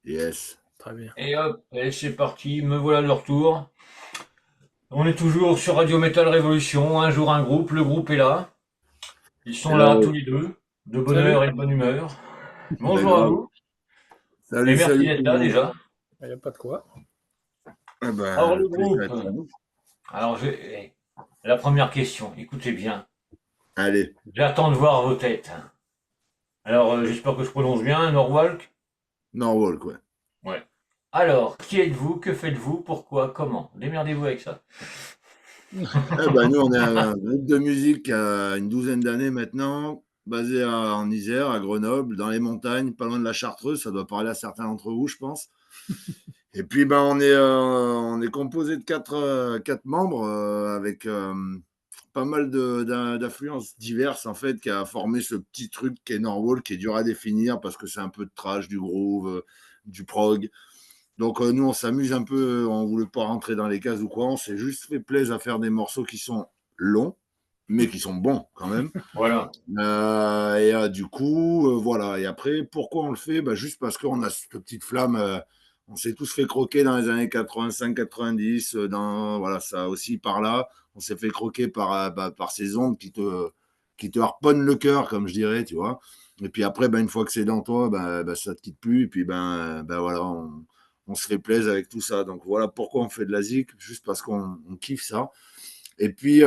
Yes. Très bien. Et hop, et c'est parti, me voilà de retour. On est toujours sur Radio Metal Révolution, un jour un groupe, le groupe est là. Ils sont là tous les deux, de bonne Salut. heure et de bonne humeur. Ben Bonjour à grave. vous, et Salut, merci salut d'être tout le là monde. déjà. Il n'y a pas de quoi. Ah Alors ben, le le plaisir groupe, est à nous. alors la première question, écoutez bien. Allez, J'attends de voir vos têtes. Alors j'espère que je prononce bien, Norwalk. Norwalk, ouais. Ouais. Alors, qui êtes-vous, que faites-vous, pourquoi, comment? Démerdez-vous avec ça. Eh ben, nous, on est un groupe de musique qui a une douzaine d'années maintenant, basé en Isère, à Grenoble, dans les montagnes, pas loin de la Chartreuse. Ça doit parler à certains d'entre vous, je pense. Et puis, ben, on est composé de quatre membres avec pas mal d'influences diverses, en fait, qui a formé ce petit truc qui est Norwalk, qui est dur à définir parce que c'est un peu de trash, du groove, du prog. Donc nous, on s'amuse un peu, on ne voulait pas rentrer dans les cases ou quoi, on s'est juste fait plaisir à faire des morceaux qui sont longs, mais qui sont bons quand même. Voilà. Du coup, voilà. Et après, pourquoi on le fait? Bah, juste parce qu'on a cette petite flamme. On s'est tous fait croquer dans les années 85-90. Voilà, ça aussi par là. On s'est fait croquer par ces ondes qui te harponnent le cœur, comme je dirais, tu vois. Et puis après, une fois que c'est dans toi, ça ne te quitte plus. Et puis, voilà, on se fait plaisir avec tout ça. Donc voilà pourquoi on fait de la zik, juste parce qu'on kiffe ça. Et puis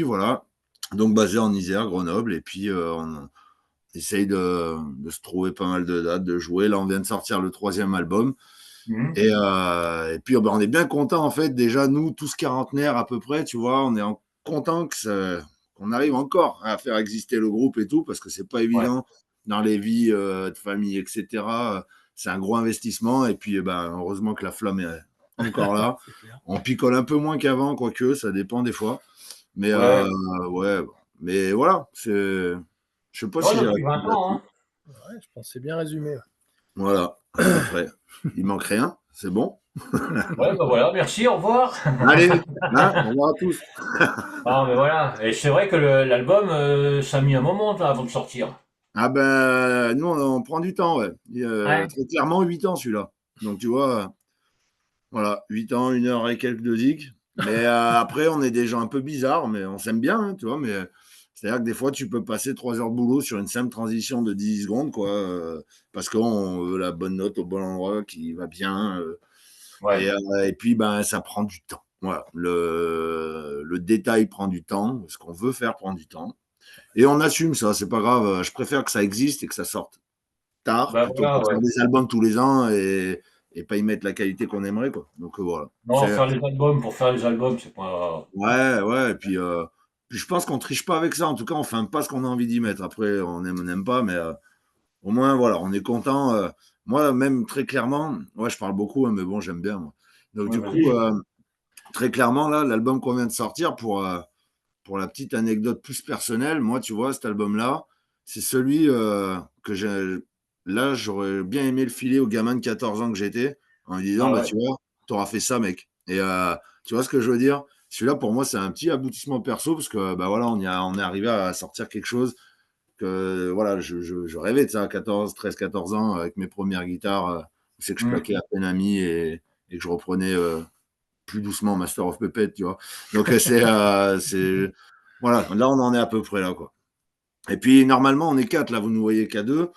voilà. Donc basé en Isère, Grenoble, et puis on essaye de se trouver pas mal de dates, de jouer. Là, on vient de sortir le troisième album. Mhm. Et puis, on est bien content, en fait, déjà, nous, tous quarantenaires à peu près, tu vois, on est content qu'on arrive encore à faire exister le groupe et tout, parce que c'est pas Ouais. évident dans les vies de famille, etc. C'est un gros investissement, et puis heureusement que la flamme est encore là. C'est clair. On picole un peu moins qu'avant, quoique, ça dépend des fois. Mais Ouais. ouais, mais voilà, je sais pas Oh, si j'ai depuis répondu 20 à ans, tout. hein. Ouais, je pense que c'est bien résumé. Ouais. Voilà, à peu près. Il manque rien, c'est bon. Ouais, bah voilà, merci, au revoir. Allez, hein, au revoir à tous. Ah, mais voilà. Et c'est vrai que l'album, ça a mis un moment là, avant de sortir. Ah ben, nous, on prend du temps, ouais. Ouais. Très clairement, 8 ans celui-là. Donc tu vois, voilà, 8 ans, 1 heure et quelques de zig. Mais après, on est des gens un peu bizarres, mais on s'aime bien, hein, tu vois. Mais c'est-à-dire que des fois, tu peux passer 3 heures de boulot sur une simple transition de 10 secondes, quoi, parce qu'on veut la bonne note au bon endroit qui va bien. Ouais. Et puis, ça prend du temps. Voilà. Le détail prend du temps. Ce qu'on veut faire prend du temps. Et on assume ça, c'est pas grave. Je préfère que ça existe et que ça sorte tard Bah plutôt que voilà, de ouais. faire des albums tous les ans et pas y mettre la qualité qu'on aimerait, quoi. Donc voilà. Non, faire les albums pour faire les albums, c'est pas. Ouais, ouais. Et puis je pense qu'on triche pas avec ça. En tout cas, on fait pas ce qu'on a envie d'y mettre. Après, on n'aime pas, mais au moins, voilà, on est content. Moi, même très clairement, ouais, je parle beaucoup, hein, mais bon, j'aime bien, moi. Donc Ouais, du coup, vas-y. très clairement, là, l'album qu'on vient de sortir, pour la petite anecdote plus personnelle, moi, tu vois, cet album-là, c'est celui que j'ai. Là, j'aurais bien aimé le filer au gamin de 14 ans que j'étais, en lui disant, Ah bah, ouais. tu vois, t'auras fait ça, mec. Et tu vois ce que je veux dire? Celui-là, pour moi, c'est un petit aboutissement perso, parce que, bah voilà, on est arrivé à sortir quelque chose que, voilà, je rêvais de ça à 14, 13, 14 ans, avec mes premières guitares, c'est que je Hmm. plaquais à peine ami et que je reprenais plus doucement Master of Puppet, tu vois. Donc voilà, là on en est à peu près là, quoi. Et puis normalement on est quatre, là vous nous voyez qu'à deux.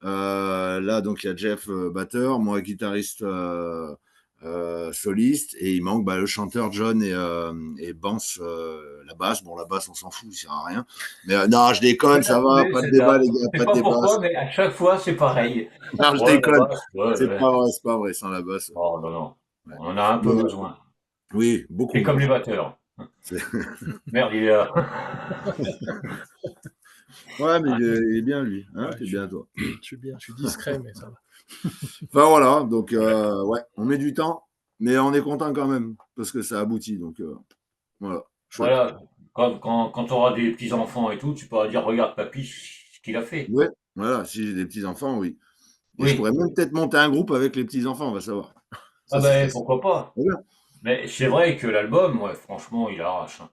Là donc il y a Jeff batteur, moi guitariste soliste, et il manque le chanteur John et Bance la basse. Bon la basse on s'en fout, ça sert à rien. Mais non je Je déconne, vais la ça va, trouver, pas de débat celle-là. les gars, Je sais pas de pas débat. pourquoi, mais à chaque fois, c'est pareil. Non je Ouais, la déconne, basse, ouais, ouais. c'est pas vrai sans la basse. Oh non, non. Ouais. On en a un peu Mais, besoin. oui, beaucoup C'est comme les besoin. batteurs. C'est- Merde, il est là. Ouais, mais Ah, il est bien lui, hein, Ouais, t'es bien toi. je suis bien, je suis discret, mais ça va. Enfin voilà, donc ouais. ouais, on met du temps, mais on est content quand même parce que ça aboutit, donc voilà, chouette. Voilà. Quand tu auras des petits-enfants et tout, tu pourras dire, regarde papy, ce qu'il a fait. Ouais, voilà, si j'ai des petits enfants, oui. Et je Oui. pourrais même peut-être monter un groupe avec les petits enfants, on va savoir. Ah Ça serait ben, pourquoi pas. bien. Mais c'est vrai que l'album, ouais, franchement, il arrache, hein.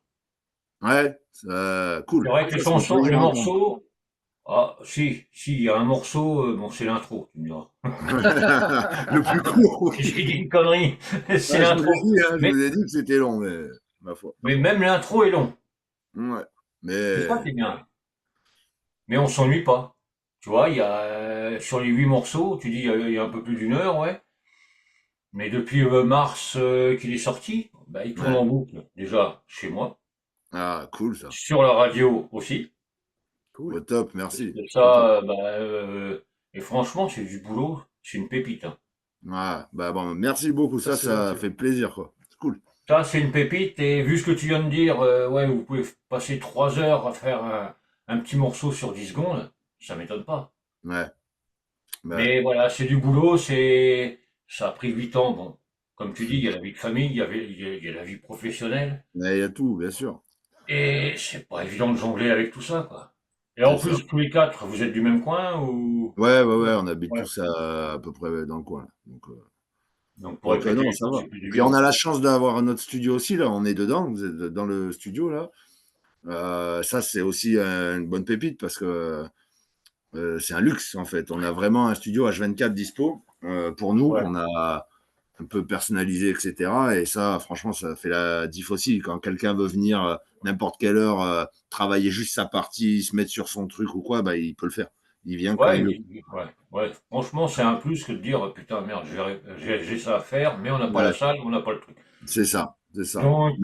Ouais, C'est cool. vrai que les Ça fait chansons, les plaisir à entendre. morceaux, Ah, si, il y a un morceau, bon, c'est l'intro, tu me diras. Le plus court, J'ai oui. dit une connerie, c'est Ouais, je vous l'intro. ai dit, hein, je Mais, vous ai dit que c'était long, mais ma foi. mais même l'intro est long. Ouais. C'est ça Mais qui est bien. Mais on s'ennuie pas. Tu vois, il y a, sur les 8 morceaux, tu dis, il y a un peu plus d'1 heure, ouais. Mais depuis mars qu'il est sorti, bah, il tourne ouais. en boucle, déjà, chez moi. Ah, cool ça. Sur la radio aussi. Cool. Au top, merci. Et Au top. ça, et franchement, c'est du boulot, c'est une pépite, hein. Ouais, bah bon, merci beaucoup. Ça, Ça, c'est ça gentil. fait plaisir, quoi. C'est cool. Ça, c'est une pépite, et vu ce que tu viens de dire, ouais, vous pouvez passer 3 heures à faire un petit morceau sur 10 secondes, ça m'étonne pas. Ouais. Bah, Mais voilà, c'est du boulot, ça a pris 8 ans, bon. Comme tu dis, il y a la vie de famille, il y a la vie professionnelle, il y a tout, bien sûr. et c'est pas évident de jongler avec tout ça, quoi. Et C'est en ça. plus, tous les quatre, vous êtes du même coin, ou? Ouais, on habite Ouais. tous à peu près dans le coin, là. Donc pour Donc, répéter non, les ça choses, va. c'est plus Puis on évident. a la chance d'avoir notre studio aussi, là. On est dedans, vous êtes dans le studio, là. Ça, c'est aussi une bonne pépite parce que c'est un luxe, en fait. On a vraiment un studio H24 dispo pour nous, Ouais. qu'on a un peu personnalisé, etc. Et ça, franchement, ça fait la diff aussi. Quand quelqu'un veut venir n'importe quelle heure travailler juste sa partie, se mettre sur son truc ou quoi, bah, il peut le faire. Il vient quand Ouais, il le. ouais. Franchement, c'est un plus que de dire, putain, merde, j'ai ça à faire, mais on n'a pas la Ouais, salle, on n'a pas le truc. c'est ça, c'est ça. Donc,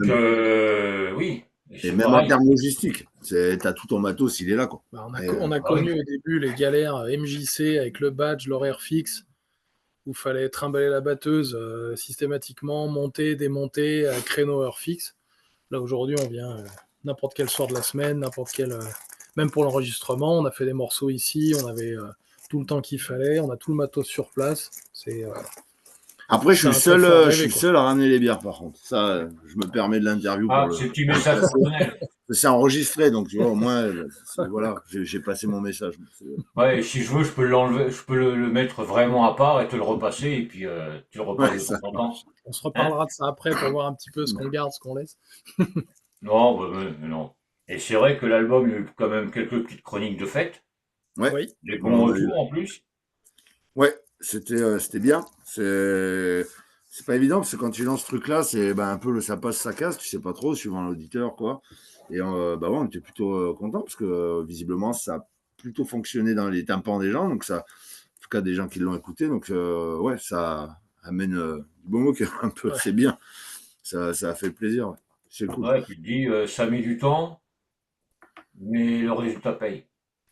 oui, et Et c'est même en pareil. termes logistiques, t'as tout ton matos, il est là, quoi. Bah, Et, on a Ah oui. connu au début les galères MJC avec le badge, l'horaire fixe, où il fallait trimballer la batteuse systématiquement, monter, démonter, à créneau heure fixe. Là, aujourd'hui, on vient n'importe quel soir de la semaine, n'importe quel. Même pour l'enregistrement, on a fait des morceaux ici, on avait tout le temps qu'il fallait, on a tout le matos sur place. après, C'est un confort je suis rêvé, le quoi. seul à ramener les bières, par contre. Ça, je me permets de l'interview Ah, ces petits pour le messages passer. personnels. C'est enregistré, donc tu vois, au moins, voilà, j'ai passé mon message. Ouais, et si je veux, je peux l'enlever, je peux le mettre vraiment à part et te le repasser, et puis tu le repasses Ouais, de ça temps en temps. marche. On se Hein? reparlera de ça après pour voir un petit peu ce qu'on garde, ce qu'on laisse. Non, non. Et c'est vrai que l'album, il y a eu quand même quelques petites chroniques de fête, Ouais, Oui, des on bons en a eu. retours en plus. Ouais, c'était bien. C'est pas évident parce que quand tu lances ce truc-là, c'est ben, un peu le ça passe, ça casse, tu sais pas trop, suivant l'auditeur, quoi. Et bah ouais, on était plutôt content parce que visiblement, ça a plutôt fonctionné dans les tympans des gens, donc ça, en tout cas des gens qui l'ont écouté, donc ouais, ça amène du bon mot un peu, ouais. c'est bien. Ça a fait plaisir, ouais. C'est cool. Ouais, tu te dis, ça a mis du temps, mais le résultat paye.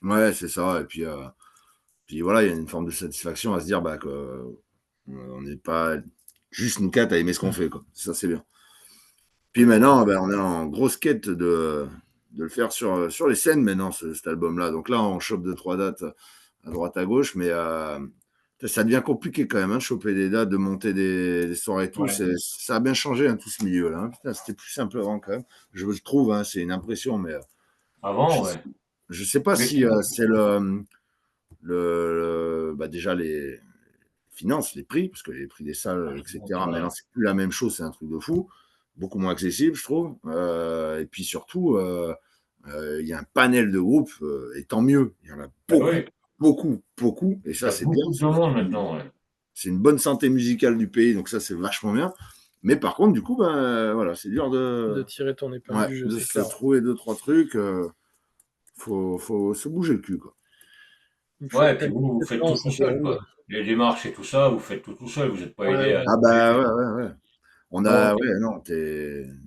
Ouais, c'est ça. Et puis voilà, il y a une forme de satisfaction à se dire bah, que on n'est pas juste nous quatre à aimer ce qu'on fait, quoi. Ça, c'est bien. Puis maintenant, ben, on est en grosse quête de le faire sur les scènes maintenant, cet album-là. Donc là, on chope 2, 3 dates à droite, à gauche, mais ça devient compliqué quand même, hein, de choper des dates, de monter des soirées et tout. Ouais. Ça a bien changé, hein, tout ce milieu-là, hein. Putain, c'était plus simple avant quand même. Je le trouve, hein, c'est une impression, mais je Avant, ouais. je sais pas Mais si c'est bah, déjà les finances, les prix, parce que les prix des salles, etc. Maintenant, voilà. c'est plus la même chose, c'est un truc de fou, beaucoup moins accessible, je trouve. Et puis surtout, il y a un panel de groupes, et tant mieux. Il y en a Ah ouais, beaucoup, et il ça, y a c'est bien. beaucoup de monde maintenant, ouais. C'est une bonne santé musicale du pays, donc ça, c'est vachement bien. Mais par contre, du coup, ben, voilà, c'est dur De tirer ton épingle ouais, du jeu, de c'est se clair. trouver 2, 3 trucs. Faut se bouger le cul, quoi. Une fois Ouais, que et t'as puis mis vous les faites dedans, tout ça tout seul, déroule. quoi. Les démarches et tout ça, vous faites tout seul, vous n'êtes pas Ouais, aidé ouais. à. Ah bah ouais. On Donc, a, ouais, non,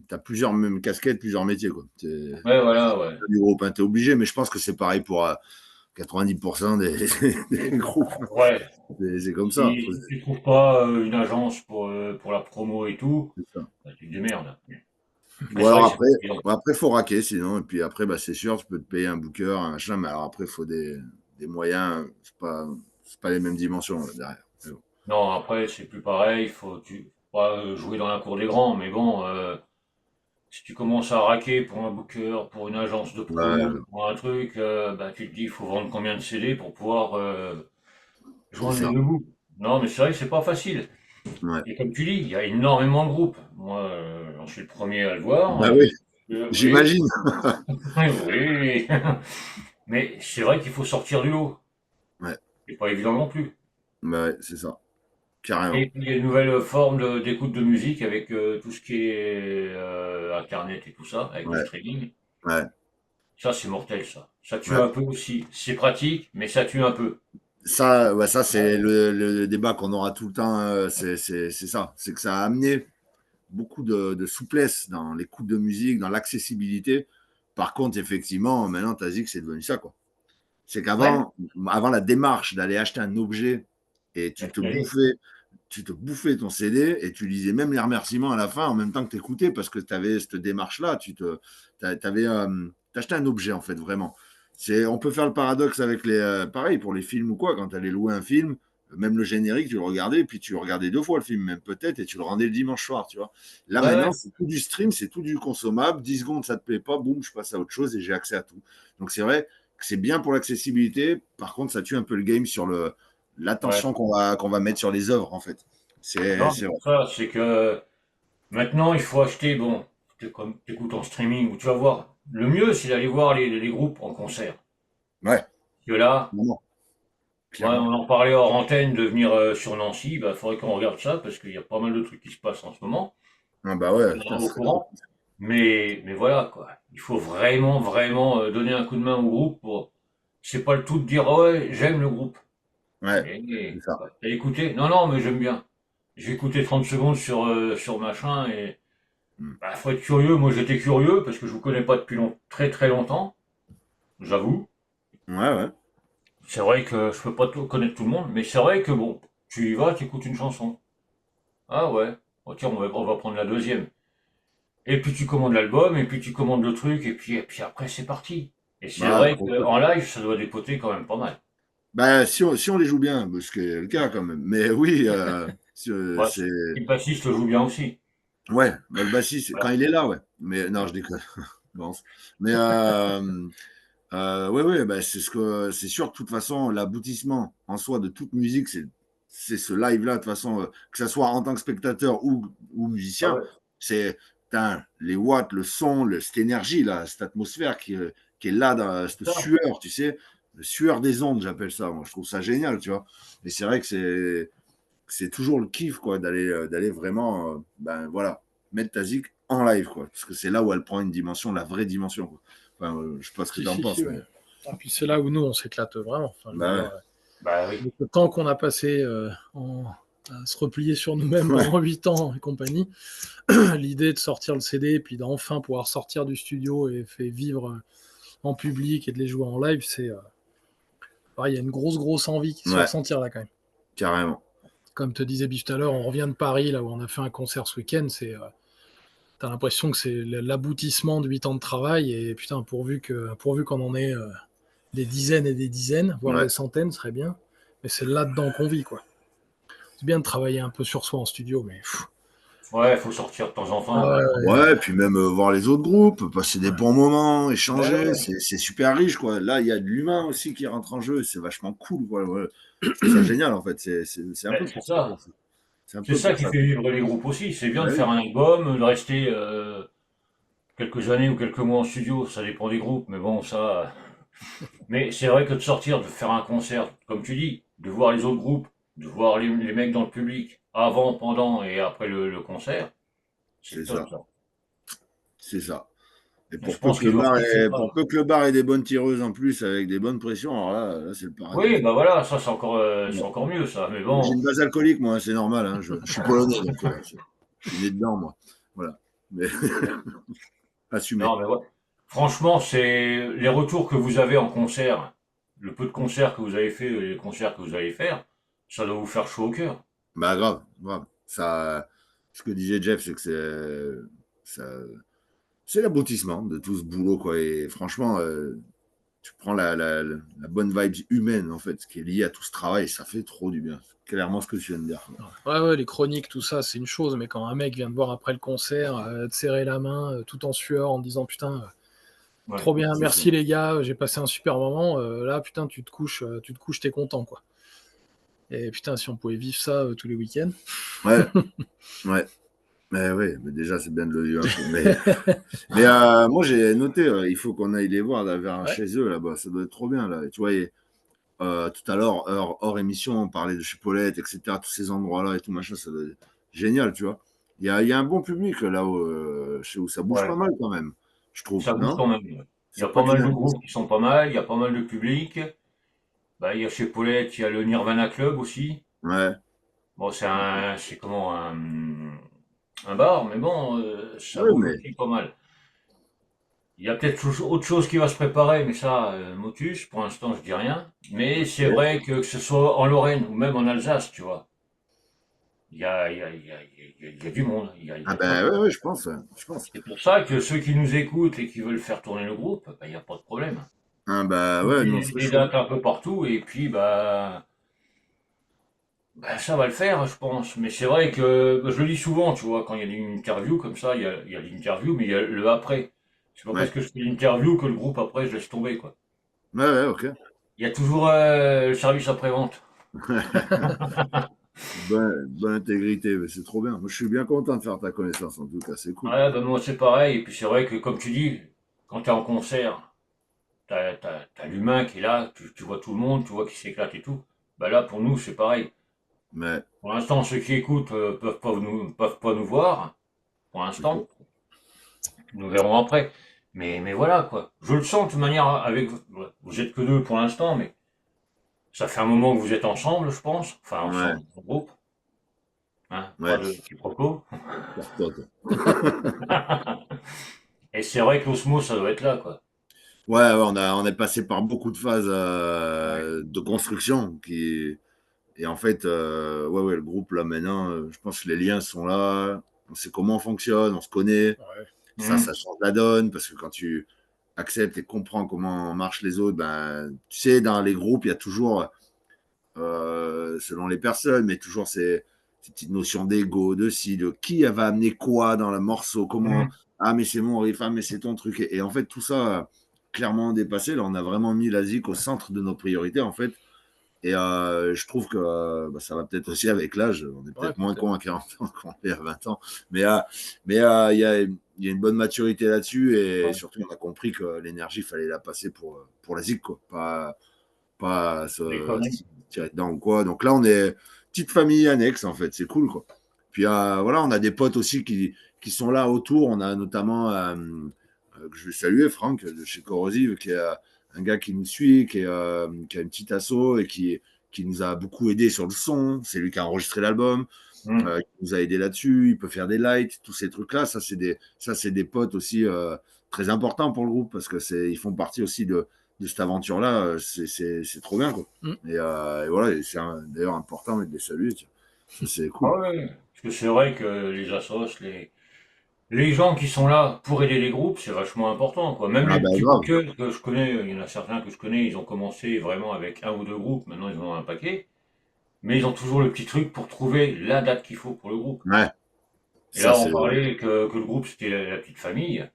t'as plusieurs même casquettes, plusieurs métiers, quoi. ouais, voilà, ouais. Du groupe, hein, t'es obligé, mais je pense que c'est pareil pour 90% des groupes. Ouais. C'est comme ça. Si tu trouves pas une agence pour la promo et tout, C'est ça. bah, tu te démerdes. Mais Ou c'est vrai alors que c'est après, pas évident. faut raquer sinon. Et puis après, bah, c'est sûr, tu peux te payer un booker, un machin, mais alors après, il faut des moyens. C'est pas les mêmes dimensions là, derrière. Mais bon. Non, après, c'est plus pareil, faut pas jouer dans la cour des grands, mais bon, si tu commences à raquer pour un booker, pour une agence de promo, Ouais, pour un truc, bah, tu te dis, il faut vendre combien de CD pour pouvoir c'est joindre les ça. deux bouts. Non, mais c'est vrai que c'est pas facile. Ouais. Et comme tu dis, il y a énormément de groupes. Moi, j'en suis le premier à le voir. Bah oui, Oui, j'imagine. oui. Mais c'est vrai qu'il faut sortir du lot. Ouais, C'est pas évident non plus. bah ouais, c'est ça, Et carrément. puis il y a une nouvelle forme d'écoute de musique avec tout ce qui est Internet et tout ça, avec le Ouais, streaming. ouais. Ça, c'est mortel, ça. Ça tue Ouais. un peu aussi. C'est pratique, mais ça tue un peu. Ça, ouais, ça c'est le débat qu'on aura tout le temps. C'est ça. C'est que ça a amené beaucoup de souplesse dans l'écoute de musique, dans l'accessibilité. Par contre, effectivement, maintenant, tu as dit que c'est devenu ça, quoi. C'est Ouais. qu'avant la démarche d'aller acheter un objet et tu te bouffais ton CD et tu lisais même les remerciements à la fin en même temps que tu écoutais parce que tu avais cette démarche-là. T'achetais un objet, en fait, vraiment. On peut faire le paradoxe avec pareil, pour les films ou quoi, quand tu allais louer un film, même le générique, tu le regardais, puis tu le regardais 2 fois le film, même peut-être, et tu le rendais le dimanche soir, tu vois. Là, Ouais, maintenant, ouais. c'est tout du stream, c'est tout du consommable. 10 secondes, ça te plaît pas, boum, je passe à autre chose et j'ai accès à tout. Donc, c'est vrai que c'est bien pour l'accessibilité. Par contre, ça tue un peu le game sur Ouais. l'attention qu'on va mettre sur les œuvres, en fait. Non, C'est c'est vrai. pour ça. C'est que maintenant, il faut acheter, bon, comme t'écoutes en streaming, où tu vas voir. Le mieux, c'est d'aller voir les groupes en concert. Ouais, Parce que là, clairement. ouais, Clairement. on en parlait hors antenne de venir sur Nancy. Bah, faudrait qu'on regarde ça parce qu'il y a pas mal de trucs qui se passent en ce moment. Ah bah On ouais, tiendra putain, au ce serait trop. courant. Mais voilà, quoi. Il faut vraiment, vraiment donner un coup de main au groupe pour. C'est pas le tout de dire, oh ouais, j'aime le groupe. Ouais, c'est Mais, ça. bah, t'as écouté? Non, non, mais j'aime bien. J'ai écouté 30 secondes sur machin et Mm. bah, faut être curieux. Moi, j'étais curieux parce que je vous connais pas depuis très très longtemps, j'avoue. Ouais, ouais. C'est vrai que je peux pas connaître tout le monde, mais c'est vrai que bon, tu y vas, tu écoutes une chanson. Ah ouais, ok, on va prendre la deuxième. Et puis tu commandes l'album, et puis tu commandes le truc, et puis après c'est parti. Et c'est Bah, vrai trop cool. qu'en live, ça doit dépoter quand même pas mal. Bah, si on les joue bien, ce qui est le cas quand même. Mais oui, Ouais, c'est. le bassiste joue bien aussi. Ouais, bah, le bassiste, quand Voilà. il est là, ouais. Mais non, je déconne. Bon. Mais ouais, ouais, bah, c'est sûr, de toute façon, l'aboutissement en soi de toute musique, c'est ce live-là, de toute façon, que ce soit en tant que spectateur ou Ah musicien, ouais, c'est putain, les watts, le son, cette énergie, là, cette atmosphère qui est là, dans cette c'est ça. sueur, tu sais, le sueur des ondes, j'appelle ça. Moi, je trouve ça génial, tu vois. Et c'est vrai que c'est toujours le kiff, quoi, d'aller vraiment, ben voilà, mettre ta zik en live, quoi, parce que c'est là où elle prend une dimension, la vraie dimension, quoi. Enfin, je sais pas ce que Si, tu en si, si, penses, ouais. mais Et puis c'est là où nous, on s'éclate vraiment. Enfin, je veux bah dire, ouais. Bah oui. avec le temps qu'on a passé à se replier sur nous-mêmes Ouais, pendant 8 ans et compagnie, l'idée de sortir le CD et puis d'enfin pouvoir sortir du studio et faire vivre en public et de les jouer en live, c'est pareil, il y a une grosse, grosse envie qui se fait ouais, ressentir là quand même. carrément. Comme te disait Biff tout à l'heure, on revient de Paris, là où on a fait un concert ce week-end, t'as l'impression que c'est l'aboutissement de 8 ans de travail et putain, pourvu qu'on en ait des dizaines et des dizaines, voire Ouais. des centaines, ce serait bien. Mais c'est là-dedans qu'on vit, quoi. C'est bien de travailler un peu sur soi en studio, mais Ouais, faut sortir de temps en ah temps, ouais. ouais, Ouais, puis même voir les autres groupes, passer des ouais. bons moments, Ouais, échanger, ouais. c'est super riche, quoi. Là, il y a de l'humain aussi qui rentre en jeu, c'est vachement cool, quoi. Ouais. Je trouve ça génial, en fait. C'est un Ouais, peu c'est pour ça, ça. quoi. C'est un C'est peu ça pour qui ça. fait vivre les groupes aussi. C'est bien Bah de oui. faire un album, de rester quelques années ou quelques mois en studio. Ça dépend des groupes, mais bon, ça. Mais c'est vrai que de sortir, de faire un concert, comme tu dis, de voir les autres groupes, de voir les mecs dans le public, avant, pendant et après le concert, c'est C'est top ça. ça. C'est ça. Et Je pense qu'ils doivent kiffer ça. pour peu que le bar ait des bonnes tireuses en plus, avec des bonnes pressions, alors là c'est le paradis, Oui, quoi. bah voilà, ça c'est Ouais. encore mieux ça. Mais J'ai bon, une base alcoolique, moi, c'est normal, hein. Je suis polonais, donc je suis né dedans, moi. Voilà. Mais assumé. non mais ouais. Franchement, c'est les retours que vous avez en concert, le peu de concerts que vous avez fait, et les concerts que vous allez faire, ça doit vous faire chaud au cœur. Bah grave, grave. Ce que disait Jeff, c'est que ça, c'est l'aboutissement de tout ce boulot, quoi. Et franchement, tu prends la bonne vibe humaine, en fait, ce qui est lié à tout ce travail, ça fait trop du bien. C'est clairement ce que tu viens de dire, quoi. Ouais, ouais, les chroniques, tout ça, c'est une chose, mais quand un mec vient te voir après le concert, te serrer la main, tout en sueur, en te disant putain, Ouais. trop bien, C'est ça. merci les gars, j'ai passé un super moment, là putain, tu te couches, t'es content, quoi. Et putain, si on pouvait vivre ça tous les week-ends. Ouais, ouais. Mais oui, mais déjà, c'est bien de le dire un peu. Mais moi, j'ai noté, il faut qu'on aille les voir là, Ouais. chez eux là-bas. Ça doit être trop bien là. Et tu vois, tout à l'heure, hors émission, on parlait de Chipollette, etc. Tous ces endroits-là et tout machin, ça doit être génial, tu vois. Il y a un bon public là où, chez où ça bouge pas Ouais, mal quand même, je trouve, ça bouge non? quand même. Ouais. Il y a C'est pas pas du mal de n'importe groupes qui sont pas mal, il y a pas mal de public. Bah, il y a chez Paulette, il y a le Nirvana Club aussi. quoi. Ouais. Bon, c'est comment un bar, mais bon, ça Oui, bouge mais aussi pas mal. Il y a peut-être autre chose qui va se préparer, mais ça, motus, pour l'instant, je dis rien. Mais c'est ok. vrai que ce soit en Lorraine ou même en Alsace, tu vois, il y a, il y a, il y a, il y a du monde, il y Ah a de quoi ben ouais, faire. ouais, je pense, ouais, je pense. C'est pour ça que ceux qui nous écoutent et qui veulent faire tourner le groupe, bah, il n'y a pas de problème. Ah bah Donc, ouais, il non, on y a serait des chaud. dates un peu partout, et puis, bah, ça va le faire, je pense. Mais c'est vrai que bah, je le dis souvent, tu vois, quand il y a une interview comme ça, il y a l'interview, mais il y a le après. C'est pas parce Ouais, que je fais l'interview que le groupe après, je laisse tomber, quoi. ouais, ouais, ok. Il y a toujours le service après-vente. Bonne intégrité, mais c'est trop bien. Moi, je suis bien content de faire ta connaissance, en tout cas, c'est cool. Ouais, bah, moi, c'est pareil. Et puis, c'est vrai que, comme tu dis, quand tu es en concert, t'as l'humain qui est là, tu vois tout le monde, tu vois qui s'éclate et tout. Bah là, pour nous, c'est pareil. Mais, Pour l'instant, ceux qui écoutent peuvent pas nous voir. Pour ok. l'instant, nous verrons après. Mais voilà, quoi. Je le sens de toute manière avec vous êtes que deux pour l'instant, mais ça fait un moment que vous êtes ensemble, je pense. Enfin, Ouais, ensemble, en groupe. Hein, pas ouais, de quiproquo. pour toi, toi. Et c'est vrai que l'osmose, ça doit être là, quoi. Ouais, ouais, on est passé par beaucoup de phases Ouais. de construction et en fait, ouais, ouais, le groupe là maintenant, je pense que les liens sont là, on sait comment on fonctionne, on se connaît. Ouais. Hum, Ça change la donne parce que quand tu acceptes et comprends comment marchent les autres, ben, tu sais, dans les groupes, il y a toujours, selon les personnes, mais toujours ces petites notions d'ego, de si, de qui va amener quoi dans le morceau, comment, hum. ah, mais c'est mon riff, ah, mais c'est ton truc. Et en fait, tout ça, clairement dépassé. Là, on a vraiment mis la zik au centre de nos priorités, en fait. Et je trouve que bah, ça va peut-être aussi avec l'âge. On est Ouais, peut-être moins peut-être. con à 40 ans qu'on est à 20 ans. Mais il y a une bonne maturité là-dessus. Et Ouais. surtout, on a compris que l'énergie, il fallait la passer pour la zik, quoi. Pas se Déconner. tirer dedans ou quoi. Donc là, on est petite famille annexe, en fait. C'est cool, quoi. Puis voilà, on a des potes aussi qui sont là autour. On a notamment, que je vais saluer, Franck, de chez Corrosive, qui est un gars qui nous suit, qui a une petite asso et qui nous a beaucoup aidé sur le son. C'est lui qui a enregistré l'album, Hum. qui nous a aidé là-dessus. Il peut faire des lights, tous ces trucs-là. Ça, c'est des potes aussi très importants pour le groupe parce que ils font partie aussi de cette aventure-là. C'est trop bien, quoi. Mm. Et voilà, et c'est d'ailleurs important de les saluer. Tu vois. Ça, c'est Ah cool. ouais. Parce que c'est vrai que les assos, les gens qui sont là pour aider les groupes, c'est vachement important, quoi. Même Ah les ben petits grave. rockers que je connais, il y en a certains que je connais, ils ont commencé vraiment avec un ou deux groupes, maintenant ils en ont un paquet. Mais ils ont toujours le petit truc pour trouver la date qu'il faut pour le groupe. Ouais, Et ça là, on c'est. parlait que le groupe, c'était la petite famille.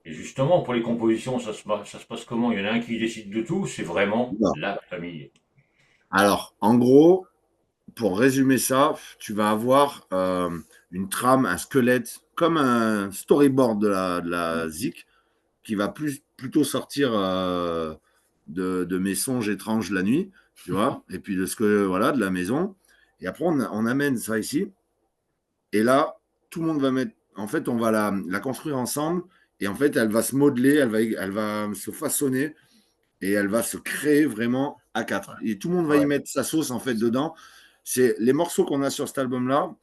Et justement, pour les compositions, ça se passe comment? Il y en a un qui décide de tout, c'est vraiment Non. la famille. Alors, en gros, pour résumer ça, tu vas avoir une trame, un squelette, comme un storyboard de la ZIC, qui va plutôt sortir de mes songes étranges la nuit, tu vois, et puis de ce que, voilà, de la maison. Et après, on amène ça ici. Et là, tout le monde va mettre. En fait, on va la construire ensemble. Et en fait, elle va se modeler, elle va se façonner et elle va se créer vraiment à quatre. Ouais. Et tout le monde va y Ouais. mettre sa sauce en fait C'est ça. dedans. C'est les morceaux qu'on a sur cet album-là.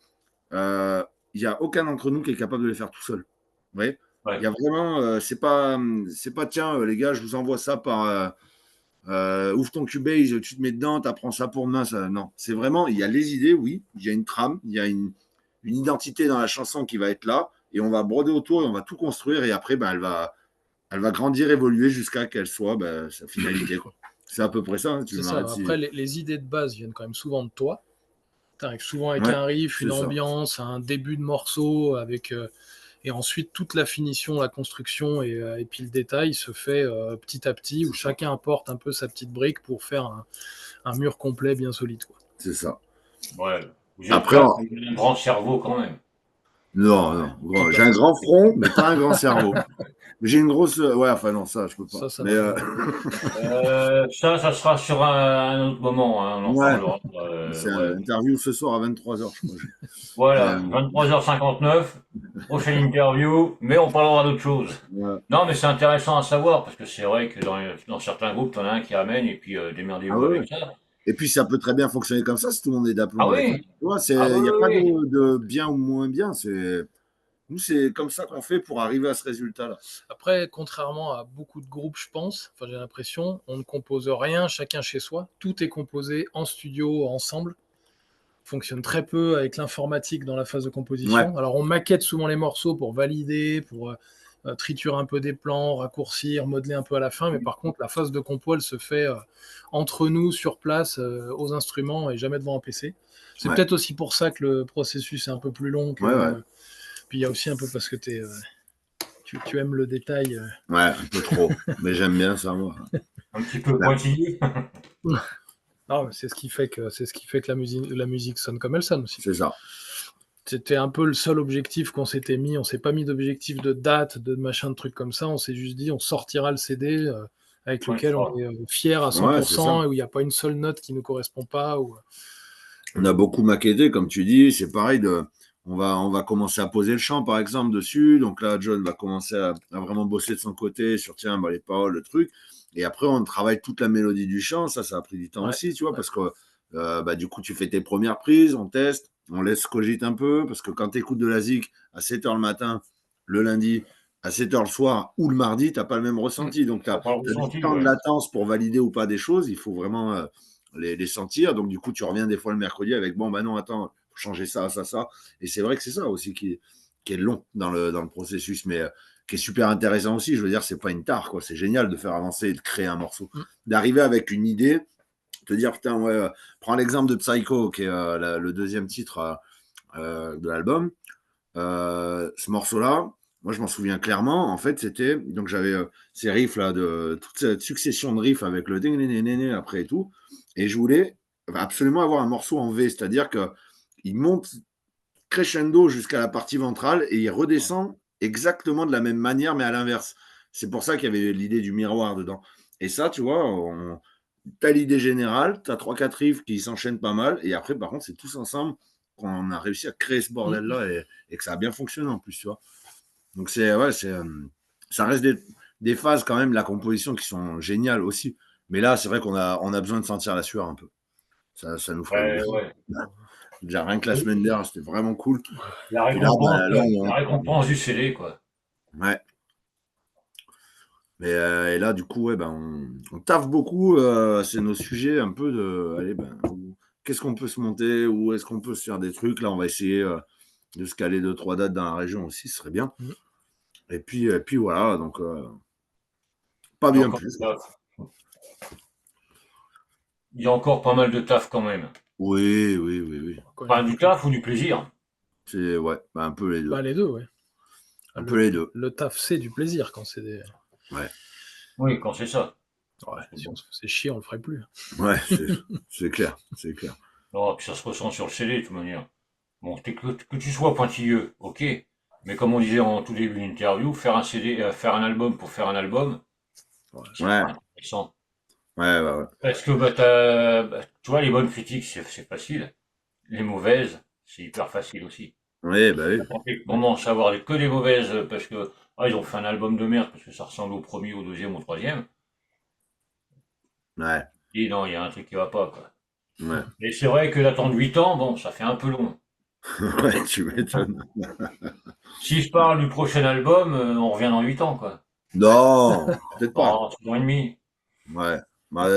euh, Il n'y a aucun d'entre nous qui est capable de les faire tout seul. Vous voyez. Il y Ouais. a vraiment, c'est pas tiens les gars, je vous envoie ça par, ouvre ton Cubase, tu te mets dedans, tu apprends ça pour demain. Ça, non, c'est vraiment, il y a les idées, oui, il y a une trame, il y a une identité dans la chanson qui va être là, et on va broder autour et on va tout construire, et après, ben, elle va grandir, évoluer jusqu'à qu'elle soit ben, sa finalité. Quoi. C'est à peu près ça, hein, tu C'est ça. m'arrêtes si. Après, les idées de base viennent quand même souvent de toi. Tu arrives souvent avec Ouais, un riff, une c'est ça. ambiance, un début de morceau, et ensuite toute la finition, la construction et puis le détail se fait petit à petit, où C'est ça. chacun apporte un peu sa petite brique pour faire un mur complet bien solide, quoi. C'est ça. Ouais. Vous êtes Après, quatre, mais vous avez un grand cerveau quand même. Non, non. Qui J'ai un passe. grand front, mais pas un grand cerveau. J'ai une grosse. Ouais, enfin, non, ça, je peux pas. Ça Mais n'a rien à voir. Ça sera sur un autre moment, hein, on en ouais, parlera. c'est Ouais. une interview ce soir à 23h, je crois. Mais, Voilà, 23h59, prochaine interview, mais on parlera d'autre chose. ouais. Non, mais c'est intéressant à savoir, parce que c'est vrai que dans certains groupes, t'en as un qui amène, et puis Ah démerdez-vous ouais, ouais. avec ça. Et puis, ça peut très bien fonctionner comme ça si tout le monde est Ah d'aplomb avec ça. oui, Tu vois, ah il oui, n'y a oui, pas oui. de bien ou moins bien. Nous, c'est comme ça qu'on fait pour arriver à ce résultat-là. Après, contrairement à beaucoup de groupes, je pense, enfin j'ai l'impression, on ne compose rien chacun chez soi. Tout est composé en studio, ensemble. On fonctionne très peu avec l'informatique dans la phase de Ouais, composition. Alors on maquette souvent les morceaux pour valider, pour triturer un peu des plans, raccourcir, modeler un peu à la fin, mais par contre la phase de compo, elle se fait entre nous, sur place, aux instruments et jamais devant un PC. C'est ouais, peut-être aussi pour ça que le processus est un peu plus long ouais, ouais. que... Puis il y a aussi un peu parce que tu aimes le détail. Ouais, un peu trop. Mais j'aime bien ça, moi. Un petit peu Ouais, pointillé. Non, c'est ce qui fait que la musique sonne comme elle sonne aussi. c'est ça. C'était un peu le seul objectif qu'on s'était mis. On s'est pas mis d'objectif de date, de machin, de trucs comme ça. On s'est juste dit, on sortira le CD avec Ouais, lequel on est fier à Ouais, c'est ça. 100% et où il n'y a pas une seule note qui ne correspond pas. On a beaucoup maquetté, comme tu dis. C'est pareil. On va commencer à poser le chant, par exemple, dessus. Donc là, John va commencer à vraiment bosser de son côté sur, tiens, bah, les paroles, le truc. Et après, on travaille toute la mélodie du chant. Ça a pris du temps Ouais, aussi, tu vois, ouais. parce que bah, du coup, tu fais tes premières prises, on teste, on laisse cogiter un peu, parce que quand tu écoutes de la zik à 7h le matin, le lundi, à 7h le soir ou le mardi, tu n'as pas le même Mm. ressenti. Donc, tu t'as as pas le du ressenti, temps de ouais. latence pour valider ou pas des choses. Il faut vraiment les sentir. Donc, du coup, tu reviens des fois le mercredi avec, bon, bah non, attends, faut changer ça, ça, ça. Et c'est vrai que c'est ça aussi qui est long dans le processus, mais qui est super intéressant aussi. Je veux dire, c'est pas une tare, quoi. C'est génial de faire avancer et de créer un morceau. Mm. D'arriver avec une idée, te dire, putain, ouais, prends l'exemple de Psycho, qui est le deuxième titre de l'album. Ce morceau-là, moi, je m'en souviens clairement. En fait, c'était. Donc, j'avais ces riffs-là, toute cette succession de riffs avec le ding ding après et tout. Et je voulais absolument avoir un morceau en V, c'est-à-dire qu'il monte crescendo jusqu'à la partie ventrale et il redescend exactement de la même manière, mais à l'inverse. C'est pour ça qu'il y avait l'idée du miroir dedans. Et ça, tu vois, t'as l'idée générale, t'as 3-4 riffs qui s'enchaînent pas mal, et après, par contre, c'est tous ensemble qu'on a réussi à créer ce Mm. bordel-là et que ça a bien fonctionné en plus, tu vois. Donc, ça reste des phases quand même, la composition, qui sont géniales aussi. Mais là, c'est vrai qu'on a besoin de sentir la sueur un peu. Ça nous ferait Ouais, ouf. ouais. Déjà, rien que la semaine dernière, c'était vraiment cool. La Puis là, récompense, bah, là euh, la récompense du CD, quoi. ouais. Mais, et là, du coup, ouais, ben, on taffe beaucoup. C'est nos sujets un peu de. Allez, ben, qu'est-ce qu'on peut se monter? Où est-ce qu'on peut se faire des trucs? Là, on va essayer de se caler 2-3 dates dans la région aussi, ce serait bien. Mm. Et puis voilà, donc pas Il y a bien encore plus. du taf. Il y a encore pas mal de taf quand même. Oui, oui, oui, oui. Quand il y en Enfin, a du beaucoup. taf ou du plaisir. C'est, ouais, ben, un peu les Bah, deux. les deux, ouais. Un peu les deux. Le taf, c'est du plaisir quand c'est des. Ouais, Oui, quand c'est ça. Ouais, Parce que si on bon. se faisait chier, on le ferait plus. ouais, c'est clair, c'est clair. Non, puis ça se ressent sur le CD de toute manière. Bon, que tu sois pointilleux, ok. Mais comme on disait en tout début d'interview, faire un CD, faire un album pour faire un album, Ouais. c'est Ouais, pas intéressant. ouais, ouais, ouais. Parce que tu vois, les bonnes critiques, c'est facile. Les mauvaises, c'est hyper facile aussi. Oui, bah oui. Quand tu commences à avoir que des mauvaises parce que ils ont fait un album de merde parce que ça ressemble au premier, au deuxième, au troisième. Ouais, Et non, il y a un truc qui va pas, quoi. ouais. Et c'est vrai que d'attendre 8 ans, bon, ça fait un peu long. Ouais, tu m'étonnes. Si je parle du prochain album, on revient dans 8 ans, quoi. Non, peut-être pas. En 6 ans et demi. Ouais. Bah,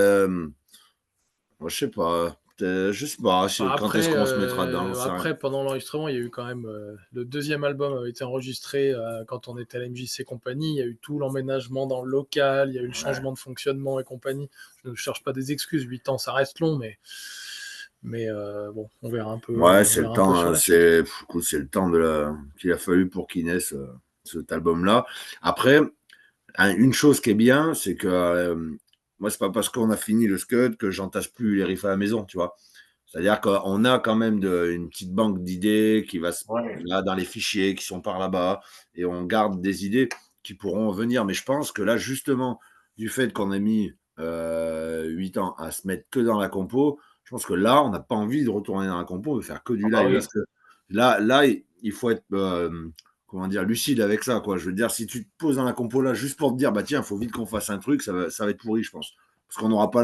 moi, je sais pas Enfin, quand est-ce qu'on se mettra dedans, j'en sais rien. après, pendant l'enregistrement, il y a eu quand même. Le deuxième album avait été enregistré quand on était à la MJC compagnie. Il y a eu tout l'emménagement dans le local, il y a eu le Ouais. changement de fonctionnement et compagnie. Je ne cherche pas des excuses, 8 ans, ça reste long, mais bon, Ouais, on c'est le verra un peu temps, sur la suite. écoute, c'est le temps qu'il a fallu pour qu'il naisse cet album-là. Après, une chose qui est bien, c'est que moi, c'est pas parce qu'on a fini le Scud que j'entasse plus les riffs à la maison, tu vois. C'est-à-dire qu'on a quand même une petite banque d'idées qui va Ouais. là dans les fichiers qui sont par là-bas et on garde des idées qui pourront venir. Mais je pense que là, justement, du fait qu'on ait mis 8 ans à se mettre que dans la compo, je pense que là, on n'a pas envie de retourner dans la compo, on veut faire que Ah du bah live. oui. Parce que là, il faut être comment dire, lucide avec ça, quoi. Je veux dire, si tu te poses dans la compo là juste pour te dire, bah tiens, il faut vite qu'on fasse un truc, ça va être pourri, je pense. Parce qu'on n'aura pas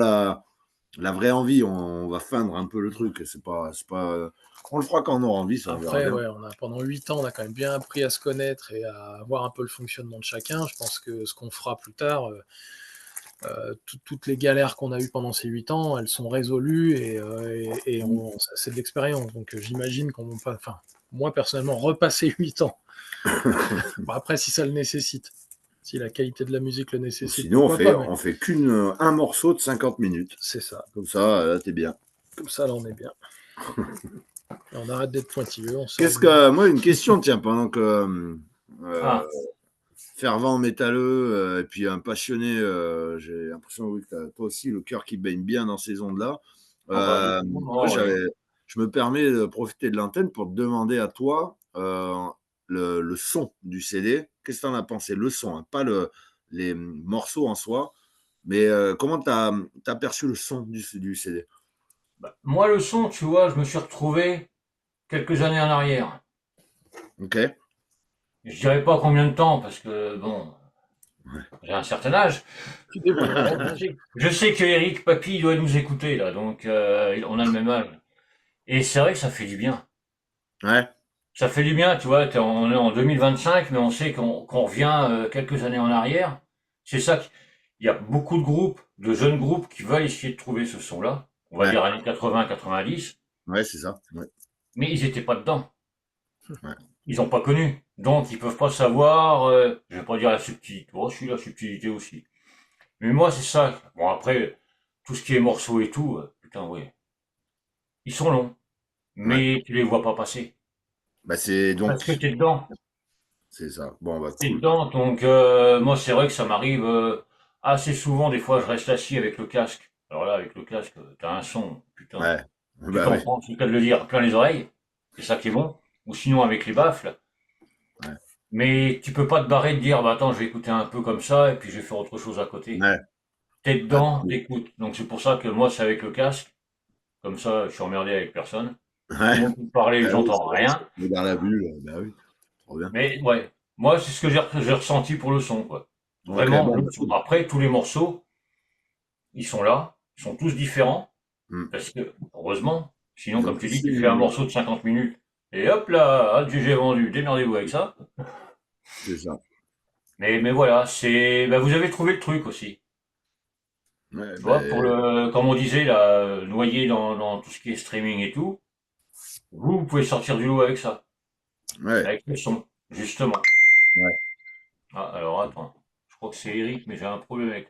la vraie envie, on va feindre un peu le truc. On le fera quand on aura envie, ça, on verra Après, bien. ouais, pendant 8 ans, on a quand même bien appris à se connaître et à voir un peu le fonctionnement de chacun. Je pense que ce qu'on fera plus tard, toutes les galères qu'on a eues pendant ces 8 ans, elles sont résolues et c'est de l'expérience. Donc j'imagine qu'on va pas, enfin, moi personnellement, repasser 8 ans. Bon, après, si ça le nécessite, si la qualité de la musique le Ou nécessite, sinon, pourquoi pas, mais on fait un morceau de 50 minutes. c'est ça. Comme ça, là, t'es bien. Comme ça, là, on est bien. Et on arrête d'être pointilleux, on sort Qu'est-ce du... que, moi, une question, tiens, pendant que Ah, fervent métalleux et puis un passionné, j'ai l'impression oui, que t'as toi aussi le cœur qui baigne bien dans ces ondes-là. ah bah Moi, évidemment, oui. je me permets de profiter de l'antenne pour te demander à toi le son du CD. Qu'est-ce que tu en as pensé? Le son, hein, pas les morceaux en soi, mais comment tu as perçu le son du CD? Bah, moi, le son, tu vois, je me suis retrouvé quelques années en arrière. Ok. Je dirais pas combien de temps, parce que bon, j'ai un certain âge. Tu débrouilleras. Je sais que Eric Papy doit nous écouter là, donc on a le même âge. Et c'est vrai que ça fait du bien. Ouais. Ça fait du bien, tu vois, on est en 2025, mais on sait qu'on revient quelques années en arrière. C'est ça il y a beaucoup de groupes, de jeunes groupes qui veulent essayer de trouver ce son-là. On va Ouais. dire années 80, 90, Ouais, c'est ça. Ouais. mais ils étaient pas dedans. Ouais. Ils ont pas connu. Donc ils peuvent pas savoir, je vais pas dire la subtilité. Oh, si, la subtilité aussi. Mais moi, c'est ça. Bon, après, tout ce qui est morceaux et tout, putain, ouais. Ils sont longs, Ouais. mais tu les vois pas passer. Bah, c'est Parce que donc, t'es dedans. c'est ça. Bon, bah, T'es cool. dedans, donc moi c'est vrai que ça m'arrive assez souvent, des fois je reste assis avec le casque. Alors là, avec le casque, t'as un son, putain, Ouais. tu Bah t'en oui. prends, c'est le cas de le dire, plein les oreilles, c'est ça qui est bon. Ou sinon avec les baffles, Ouais. mais tu peux pas te barrer de dire, bah attends, je vais écouter un peu comme ça, et puis je vais faire autre chose à côté. Ouais. T'es Ah, dedans, t'écoutes. Donc c'est pour ça que moi c'est avec le casque, comme ça je suis emmerdé avec personne. Tout ouais. le monde peut me parler, Ah oui, j'entends rien. c'est dans la bulle. Bah oui. Trop bien. Mais ouais, moi c'est ce que j'ai ressenti pour le son, quoi. Ok, Vraiment, bon, le bah, son. cool. Après, tous les morceaux, ils sont là, ils sont tous différents, Hmm. parce que, heureusement, sinon, Ils ont comme tu tous dis, tu fais un morceau de 50 minutes, et hop là, ah, j'ai vendu, démerdez-vous avec ça. c'est ça. Mais voilà, bah, vous avez trouvé le truc aussi. Ouais, Tu vois, ben, comme on disait, là, noyé dans tout ce qui est streaming et tout, vous pouvez sortir du lot avec ça, ouais, avec le son, justement. ouais. Ah, alors attends, je crois que c'est Eric, mais j'ai un problème avec,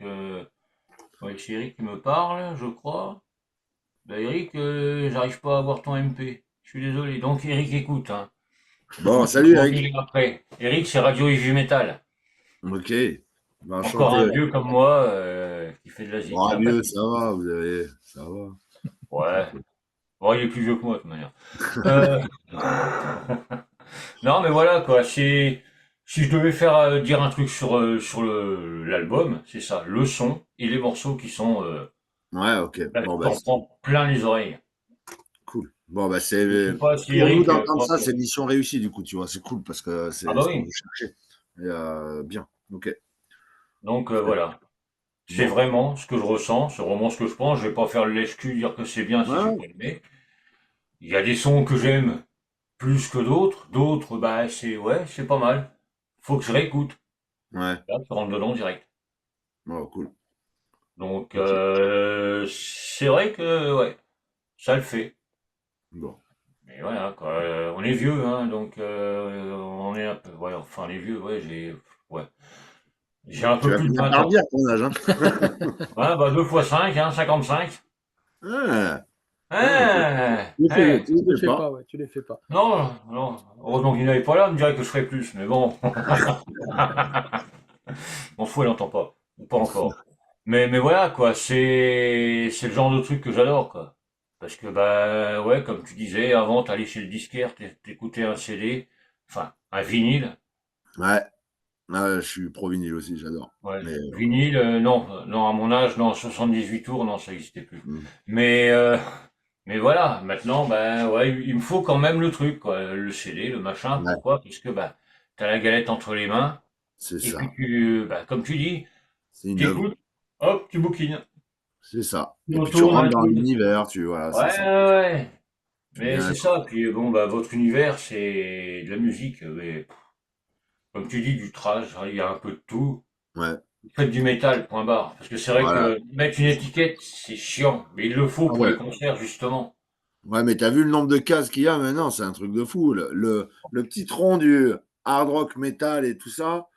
ouais, c'est Eric qui me parle, je crois. Bah Eric, j'arrive pas à avoir ton MP. Je suis désolé. Donc Eric écoute, hein. Bon, On salut va Eric. engueuler après. Eric, c'est Radio Heavy Metal. Ok. Bah, Encore enchanté. un vieux comme moi qui fait de la zik. Bon, Il a pas mieux, de... ça va, vous avez. Ça va. Ouais. Bon, il est plus vieux que moi, de toute manière. Euh, Non, mais voilà, quoi. Si je devais faire dire un truc sur l'album, c'est ça. Le son et les morceaux qui sont... Ouais, ok. Là, Bon, bah, t'en prends plein les oreilles. cool. Bon, bah, Je sais pas si pour nous Eric... d'entendre ça, c'est mission réussie, du coup, tu vois. C'est cool parce que Ah c'est bah ce qu'on oui. veut chercher. Et, bien. Ok. Donc Très bien. voilà. C'est Bon. vraiment ce que je ressens, c'est vraiment ce que je pense. Je vais pas faire le lèche-cul, dire que c'est bien si j'ai Ouais, pas aimé. Il y a des sons que j'aime plus que d'autres. D'autres, bah, ouais, c'est pas mal. Faut que je réécoute. ouais. Là, tu rentres dedans direct. Oh, cool. Donc, Ok. c'est vrai que, ouais, ça le fait. Bon. Mais voilà, quoi. On est vieux, hein, donc, on est un peu, ouais, enfin, les vieux, ouais, j'ai un Tu peu vas plus de finir 20 par le ans. dire, ton âge, hein. Ouais, bah, 2 fois 5, hein, 55. Ah, ah, Hein, hein. tu Tu le les fais fais pas. pas, ouais, tu les fais pas. Non, non. Heureusement qu'il n'avait pas là, on me dirait que je ferais plus, mais bon. M'en fous, elle n'entend pas. Ou pas encore. Mais voilà, quoi. C'est le genre de truc que j'adore, quoi. Parce que, bah, ouais, comme tu disais, avant, t'allais chez le disquaire, t'écoutais un CD, enfin, un vinyle. Ouais, ouais, je suis pro vinyle aussi, j'adore. Ouais, Mais vinyle, non, non, à mon âge, non, 78 tours, non, ça n'existait plus. mm, Mais, euh, mais voilà, maintenant, ben, ouais, il me faut quand même le truc, quoi, le CD, le machin, ouais, pourquoi? Parce que, bah, t'as la galette entre les mains, c'est et puis ça. bah, comme tu dis, C'est une œuvre. t'écoutes, hop, tu bouquines. C'est ça. Tu Et puis tu retournes rentres un dans truc. l'univers, tu voilà, c'est Ouais, ça. ouais, ouais. Tu Mais deviens c'est accro. ça, puis bon, bah, votre univers, c'est de la musique, mais, comme tu dis, du trash, il y a un peu de tout. Ouais, Faites du métal, point barre. Parce que c'est vrai voilà, que mettre une c'est ça. étiquette, c'est chiant. Mais il le faut Ah pour ouais. les concerts, justement. Ouais, mais t'as vu le nombre de cases qu'il y a maintenant, c'est un truc de fou. Le petit tronc du hard rock metal et tout ça,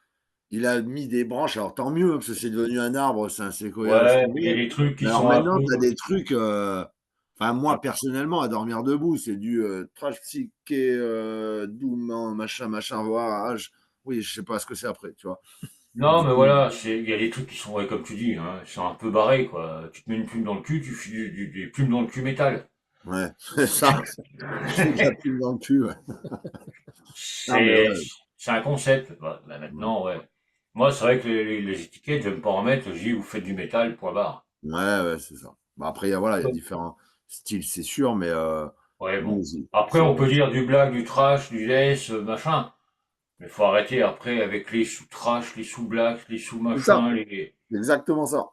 il a mis des branches. Alors tant mieux, parce que c'est devenu un arbre, c'est un séquoia laisse Ouais, mais il y a tomber. des trucs Mais qui alors sont un maintenant, peu. tu as des trucs. Enfin, un- moi, personnellement, à dormir debout, c'est du trash psyché, doom, machin, machin, voire. Oui, je sais pas ce que c'est après, tu vois. Non, Du mais coup, voilà, il y a des trucs qui sont, ouais, comme tu dis, hein, ils sont un peu barrés, quoi. Tu te mets une plume dans le cul, tu files des plumes dans le cul métal. ouais, c'est ça. Je fais de la pub dans le cul. Ouais. Non, mais C'est, ouais. c'est un concept. Bah, maintenant, ouais. Moi, c'est vrai que les étiquettes, j'aime pas en mettre. Je dis, vous faites du métal, point barre. Ouais, ouais, c'est ça. Bah, après, voilà, il y a différents styles, c'est sûr, mais Ouais, nous bon. aussi. Après, on peut dire du black, du trash, du death, machin. Mais faut arrêter après avec les sous-trash, les sous-black, les C'est ça, sous-machin, les. c'est exactement ça.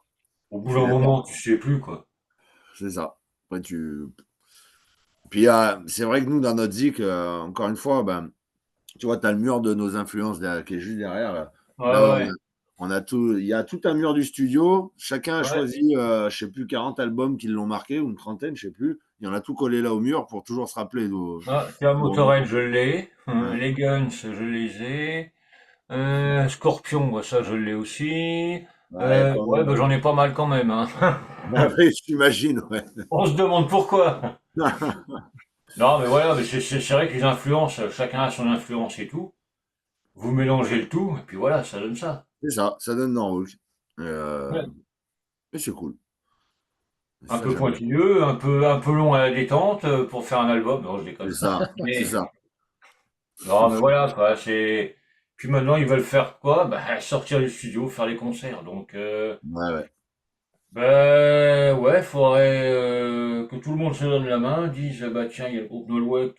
Au Je bout suis d'un d'accord. moment, tu sais plus, quoi. C'est ça. Après, puis c'est vrai que nous, dans notre zik, encore une fois, ben, tu vois, tu as le mur de nos influences qui est juste derrière. Là, Ouais, Là, ouais, on a tout, il y a tout un mur du studio. Chacun a ouais. choisi, je sais plus, 40 albums qui l'ont marqué, ou une trentaine, je sais plus. Il y en a tout collé là au mur pour toujours se rappeler Ah, tiens, d'où on est. Motorhead, je l'ai. Ouais. Les Guns, je les ai. Scorpion, moi, ça, je l'ai aussi. Ouais, quand Ouais, bah, même. j'en ai pas mal quand même, hein. Ah oui, j'imagine, ouais. On se demande pourquoi. Non, mais voilà, mais c'est vrai que les influences, chacun a son influence et tout. Vous mélangez le tout, et puis voilà, ça donne ça. C'est ça, ça donne Norwalk. Ouais. Et c'est cool. Un Ça, peu j'aime bien. pointilleux, un peu long à la détente pour faire un album. Non, je C'est déconne. ça, c'est Mais, ça. non, mais voilà, quoi, c'est. Puis maintenant, ils veulent faire quoi? Bah, sortir du studio, faire les concerts. Donc, Ouais, ouais. bah, ouais, faudrait que tout le monde se donne la main, dise, bah, tiens, il y a le groupe Norwalk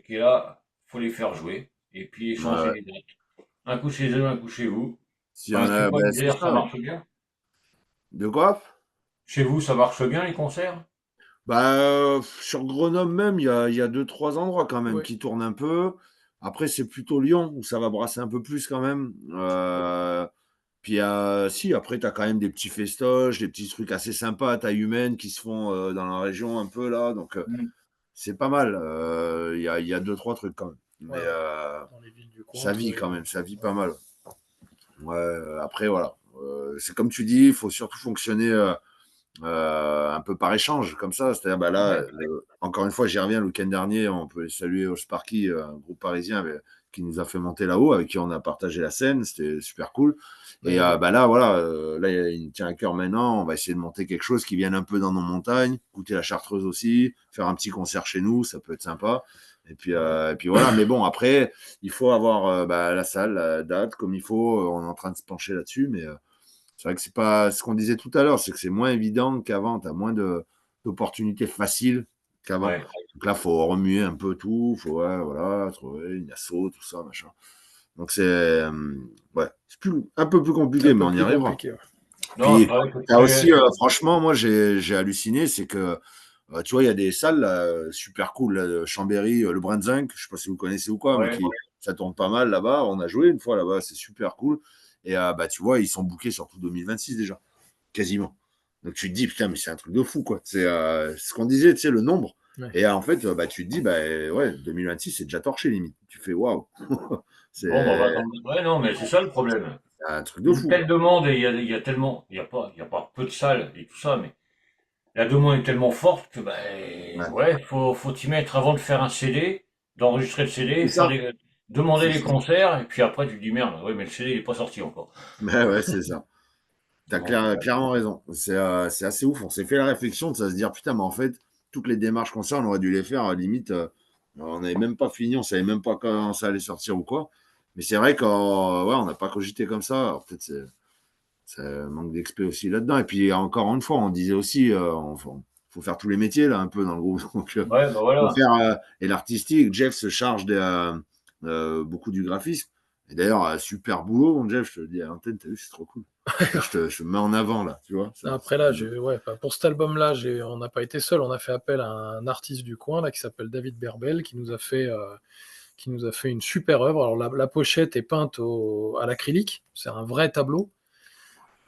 qui est là, faut les faire jouer. Et puis Ouais, échanger ouais. les dates. Un coup chez eux, un coup chez vous. S'il y Enfin, en je sais a, pas, ben, c'est l'hiver, ça ça. marche bien. De quoi? Chez vous, ça marche bien, les concerts? Bah, sur Grenoble même, il y a 2-3 endroits quand même Ouais. qui tournent un peu. Après, c'est plutôt Lyon où ça va brasser un peu plus quand même. Puis, si, après, tu as quand même des petits festoches, des petits trucs assez sympas à taille humaine qui se font dans la région un peu là. Donc, Hmm. c'est pas mal. Il y a 2-3 trucs quand même. Mais Ouais, ouais. Dans les villes du coin, ça vit trouver. quand même, ça vit Ouais. pas mal. Ouais, après, voilà. C'est comme tu dis, il faut surtout fonctionner un peu par échange, comme ça. C'est-à-dire, bah là, Ouais. encore une fois, j'y reviens le week-end dernier, on peut saluer au Sparky, un groupe parisien qui nous a fait monter là-haut, avec qui on a partagé la scène, c'était super cool. Et Ouais. bah là, voilà, là, il me tient à cœur maintenant, on va essayer de monter quelque chose qui vienne un peu dans nos montagnes, goûter la Chartreuse aussi, faire un petit concert chez nous, ça peut être sympa. Et puis voilà, mais bon, après, il faut avoir bah, la salle, la date, comme il faut, on est en train de se pencher là-dessus, mais c'est vrai que c'est pas ce qu'on disait tout à l'heure, c'est que c'est moins évident qu'avant. Tu as moins d'opportunités faciles qu'avant. Ouais. Donc là, il faut remuer un peu tout, faut ouais, voilà, trouver une asso, tout ça, machin. Donc ouais, c'est un peu plus C'est un compliqué, mais peu on y plus arrivera. compliqué. Ouais. Non, c'est Puis, vrai que tu as aussi, franchement, moi, j'ai halluciné, c'est que, tu vois, il y a des salles là, super cool, là, de Chambéry, le Brunzinc, je sais pas si vous connaissez ou quoi, mais ouais. ça tourne pas mal là-bas. On a joué une fois là-bas, c'est super cool. Et bah, tu vois, ils sont bookés sur tout 2026 déjà quasiment. Donc tu te dis, putain, mais c'est un truc de fou, quoi. C'est ce qu'on disait, tu sais, le nombre. Ouais. Et en fait, bah, tu te dis, bah ouais, 2026, c'est déjà torché, limite. Tu fais, waouh, Bon, bah, on va c'est attendre. Ouais, non, mais c'est ça le problème. un truc de Une fou, telle quoi. demande et il y a tellement, il y a pas peu de salles et tout ça, mais la demande est tellement forte que, ben, Ouais. ouais, faut t'y mettre avant de faire un CD, d'enregistrer le CD, C'est ça, demander c'est les ça. concerts, et puis après, tu te dis merde, ouais, mais le CD, il est pas sorti encore. Mais ouais, c'est ça. T'as Donc, clairement raison. C'est assez ouf. On s'est fait la réflexion de ça, se dire, putain, mais en fait, toutes les démarches qu'on sait, on aurait dû les faire, limite, on n'avait même pas fini, on savait même pas quand ça allait sortir ou quoi. Mais c'est vrai qu'on n'a pas cogité comme ça. Alors, peut-être c'est un manque d'expé aussi là-dedans. Et puis, encore une fois, on disait aussi, faut faire tous les métiers, là, un peu dans le groupe. Donc, Ouais, bah faut voilà. faire, et l'artistique, Jeff se charge beaucoup du graphisme. Et d'ailleurs, super boulot, mon Jeff, je te le dis à l'antenne, t'as vu, c'est trop cool. Je te mets en avant, là, tu vois. Après là, pour cet album-là, on n'a pas été seul, on a fait appel à un artiste du coin là, qui s'appelle David Berbel, qui nous a fait une super œuvre. Alors la pochette est peinte à l'acrylique, c'est un vrai tableau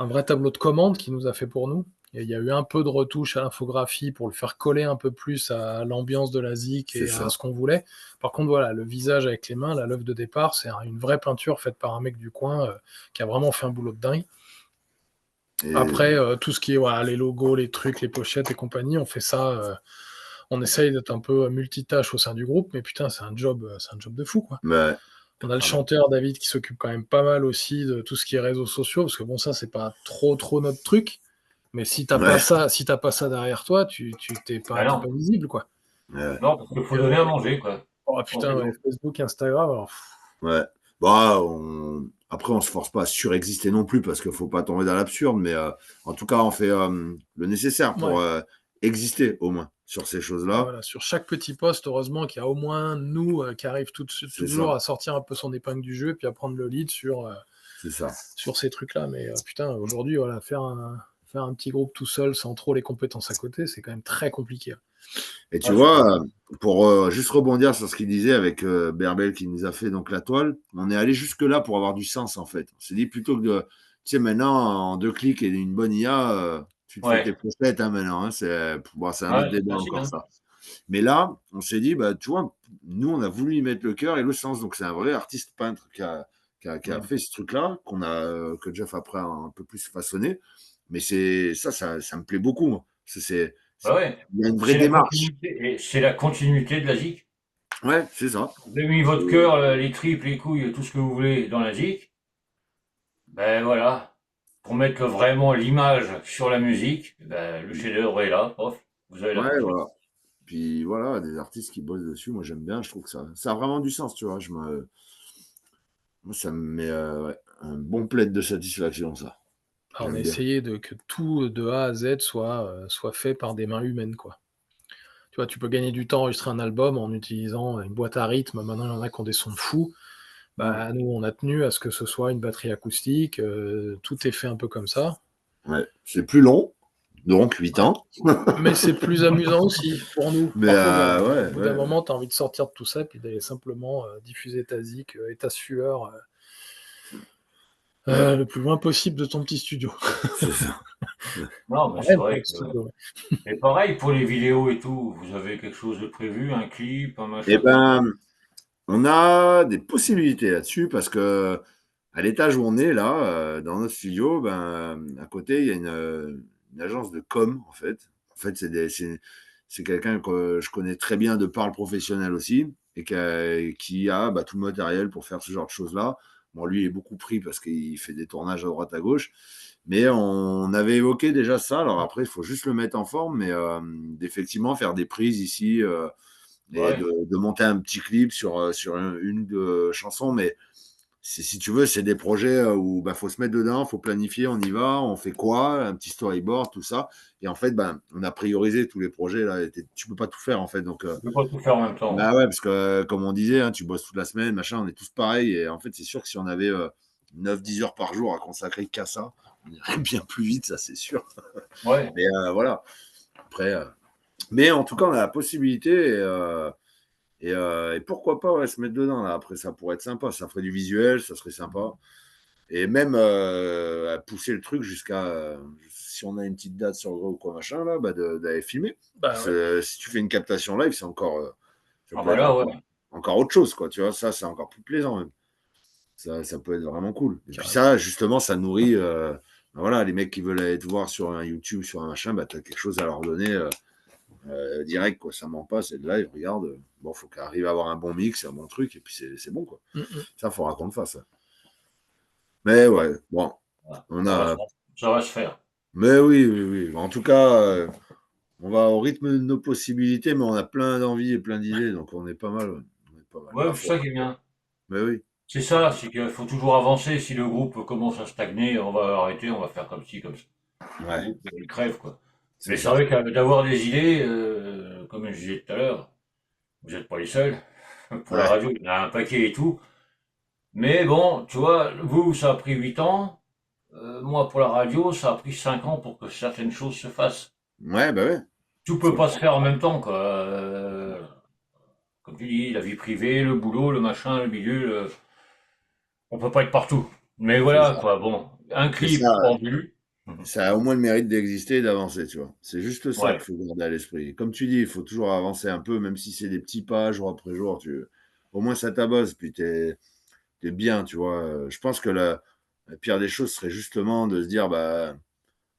de commande qu'il nous a fait pour nous. Et il y a eu un peu de retouche à l'infographie pour le faire coller un peu plus à l'ambiance de la zik et à ce qu'on voulait. Par contre, voilà, le visage avec les mains, l'œuvre de départ, c'est une vraie peinture faite par un mec du coin qui a vraiment fait un boulot de dingue. Et Après, tout ce qui est les logos, les trucs, les pochettes et compagnie, on fait ça. On essaye d'être un peu multitâche au sein du groupe, mais putain, c'est un job de fou, quoi. bah, On a le chanteur David qui s'occupe quand même pas mal aussi de tout ce qui est réseaux sociaux, parce que bon, ça, c'est pas trop notre truc. Mais si t'as pas ça derrière toi, tu t'es Ah pas non, visible, quoi. non, parce qu'il faut donner à manger, quoi. Oh putain, ouais, Facebook, Instagram, alors. ouais. Bah, après, on se force pas à surexister non plus parce qu'il faut pas tomber dans l'absurde, mais en tout cas, on fait le nécessaire pour Ouais. exister au moins sur ces choses-là. Voilà, sur chaque petit poste, heureusement qu'il y a au moins nous qui arrive C'est toujours ça. à sortir un peu son épingle du jeu et puis à prendre le lead C'est ça. sur ces trucs-là. Mais putain, aujourd'hui, voilà, faire un petit groupe tout seul sans trop les compétences à côté, c'est quand même très compliqué. Et tu Ouais, vois, pour juste rebondir sur ce qu'il disait avec Berbel qui nous a fait donc la toile, on est allé jusque-là pour avoir du sens en fait. On s'est dit plutôt que de, tu sais, maintenant en 2 clics et une bonne IA, tu te fais tes ouais, pochettes hein, maintenant. Hein, c'est un autre ouais, c'est débat facile, encore hein. ça. Mais là, on s'est dit, bah, tu vois, nous on a voulu y mettre le cœur et le sens. Donc c'est un vrai artiste peintre qui a fait ce truc-là, que Jeff après a un peu plus façonné. Mais ça me plaît beaucoup. Moi. Bah ouais, Il y a une vraie c'est la démarche. continuité, et c'est la continuité de la zik. Ouais, c'est ça. Vous avez mis votre cœur, les tripes, les couilles, tout ce que vous voulez dans la zik. Ben voilà, pour mettre vraiment l'image sur la musique, ben, le chef-d'œuvre est là, pof, vous avez la Ouais, pochette. voilà. Puis voilà, des artistes qui bossent dessus, moi j'aime bien, je trouve que ça a vraiment du sens, tu vois. Moi, ça me met ouais, un bon plaid de satisfaction, ça. Alors, on a J'aime bien. essayé que tout de A à Z soit fait par des mains humaines, quoi. Tu vois, tu peux gagner du temps à enregistrer un album en utilisant une boîte à rythme. Maintenant, il y en a qui ont des sons de fous. Ouais. Bah, nous, on a tenu à ce que ce soit une batterie acoustique. Tout est fait un peu comme ça. Ouais. C'est plus long, donc 8 Ouais. ans. Mais c'est plus amusant aussi pour nous. Mais Par contre, voilà, au ouais, bout d'un ouais. moment, tu as envie de sortir de tout ça puis d'aller simplement diffuser ta zik et ta sueur le plus loin possible de ton petit studio. C'est ça. Non, mais c'est Ouais, vrai ouais, que. studio, ouais. Et pareil pour les vidéos et tout, vous avez quelque chose de prévu, un clip, un Eh machin comme ça? ben, on a des possibilités là-dessus parce que à l'étage où on est là, dans notre studio, ben, à côté, il y a une agence de com, en fait. En fait, c'est quelqu'un que je connais très bien de par le professionnel aussi et qui a bah, tout le matériel pour faire ce genre de choses-là. Bon, lui, il est beaucoup pris parce qu'il fait des tournages à droite à gauche. Mais on avait évoqué déjà ça. Alors après, il faut juste le mettre en forme, mais d'effectivement faire des prises ici et Ouais, de monter un petit clip sur une de chansons. Mais si tu veux, c'est des projets où bah, faut se mettre dedans, faut planifier, on y va, on fait quoi, un petit storyboard, tout ça. Et en fait, ben, on a priorisé tous les projets là. Et tu peux pas tout faire en fait. Donc, on peut pas tout faire en même temps, ouais. bah ouais, parce que comme on disait, hein, tu bosses toute la semaine, machin, on est tous pareils. Et en fait, c'est sûr que si on avait 9-10 heures par jour à consacrer qu'à ça, on irait bien plus vite, ça c'est sûr. Ouais, Mais voilà. Après, mais en tout cas, on a la possibilité et pourquoi pas ouais, se mettre dedans là. Après, ça pourrait être sympa. Ça ferait du visuel, ça serait sympa. Et même pousser le truc jusqu'à si on a une petite date sur le gros ou quoi machin là, bah, d'aller filmer. Bah Parce ouais. que si tu fais une captation live, c'est encore ça ah peut bah être là, ouais, encore autre chose quoi. Tu vois, ça c'est encore plus plaisant même. Ça peut être vraiment cool. Et puis Carrément. ça, justement, ça nourrit. Ben voilà, les mecs qui veulent aller te voir sur un YouTube, sur un machin, bah, tu as quelque chose à leur donner direct, quoi. Ça ment pas, c'est de là, ils regardent. Bon, faut qu'ils arrivent à avoir un bon mix, un bon truc, et puis c'est bon, quoi. Mm. Ça, faudra qu'on le fasse. Ça. Mais ouais, bon, voilà. on a. Ça va se faire. Mais oui, oui, oui. En tout cas, on va au rythme de nos possibilités, mais on a plein d'envies et plein d'idées, donc on est pas mal. Ouais. On est pas mal. Ouais, Bah, c'est faut... ça qui est bien. Mais oui, C'est ça, c'est qu'il faut toujours avancer. Si le groupe commence à stagner, on va arrêter, on va faire comme ci, comme ça. Le ouais, groupe, il crève, quoi. c'est Mais c'est ça. vrai d'avoir des idées, comme je disais tout à l'heure, vous n'êtes pas les seuls. Pour la Ouais, radio, il y en a un paquet et tout. Mais bon, tu vois, vous, ça a pris 8 ans. Moi, pour la radio, ça a pris 5 ans pour que certaines choses se fassent. ouais, bah ouais. Tout peut Faut le pas se temps. faire en même temps, quoi. Comme tu dis, la vie privée, le boulot, le machin, le milieu, on peut pas être partout. Mais C'est voilà, ça. quoi. Bon, un Mais ça, clip en vue. Mhm. ça a au moins le mérite d'exister et d'avancer, tu vois. C'est juste ça qu'il Ouais, faut garder à l'esprit. Comme tu dis, il faut toujours avancer un peu, même si c'est des petits pas jour après jour. Au moins, ça tabosse, puis t'es bien, tu vois. Je pense que la pire des choses serait justement de se dire, bah,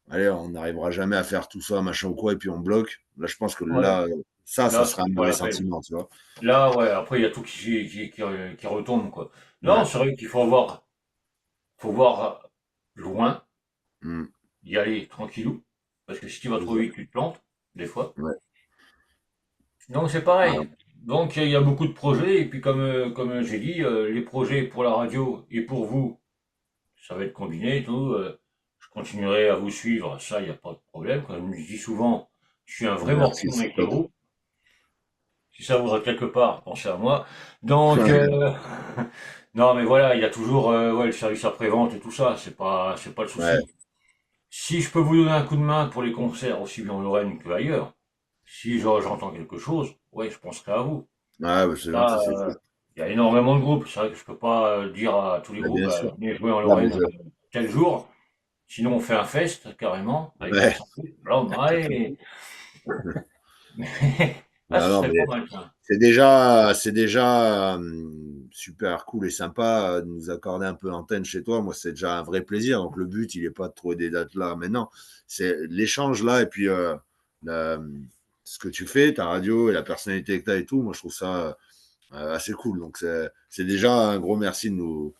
allez, on n'arrivera jamais à faire tout ça, machin ou quoi, et puis on bloque. Là, je pense que ouais. là, ça Là, serait un c'est pas mauvais la peine. sentiment, tu vois. Là, ouais, après, il y a tout qui retombe, quoi. Non, Ouais. c'est vrai qu'il faut voir loin, Mm. y aller tranquillou. Parce que si tu vas C'est trop ça. vite, tu te plantes, des fois. Ouais. Donc, c'est Ouais. pareil. Donc, il y a beaucoup de projets. Et puis, comme j'ai dit, les projets pour la radio et pour vous, ça va être combiné et tout. Je continuerai à vous suivre. Ça, il n'y a pas de problème. Comme je dis souvent, je suis un vrai Merci, morpion c'est avec les top. groupes. Si ça vous a quelque part, pensez à moi. Donc, non, mais voilà, il y a toujours ouais, le service après-vente et tout ça. C'est pas le Ouais, souci. Si je peux vous donner un coup de main pour les concerts, aussi bien en Lorraine qu'ailleurs, si j'entends quelque chose, ouais, je penserai à vous. ouais, bah, c'est Là, gentil, c'est cool. il y a énormément de groupes. C'est vrai que je peux pas dire à tous les Bah, groupes, bien sûr. venez jouer en Là, mais Lorraine tel jour. Sinon, on fait un fest, carrément, avec ouais. 400 groupes. Là, ouais. Ah, Non, ce non, serait pas mais mal, ça. c'est déjà super cool et sympa de nous accorder un peu d'antenne chez toi. Moi, c'est déjà un vrai plaisir. Donc, le but, il n'est pas de trouver des dates là maintenant. C'est l'échange là et puis la- ce que tu fais, ta radio et la personnalité que tu as et tout. Moi, je trouve ça assez cool. Donc, c'est déjà un gros merci de nous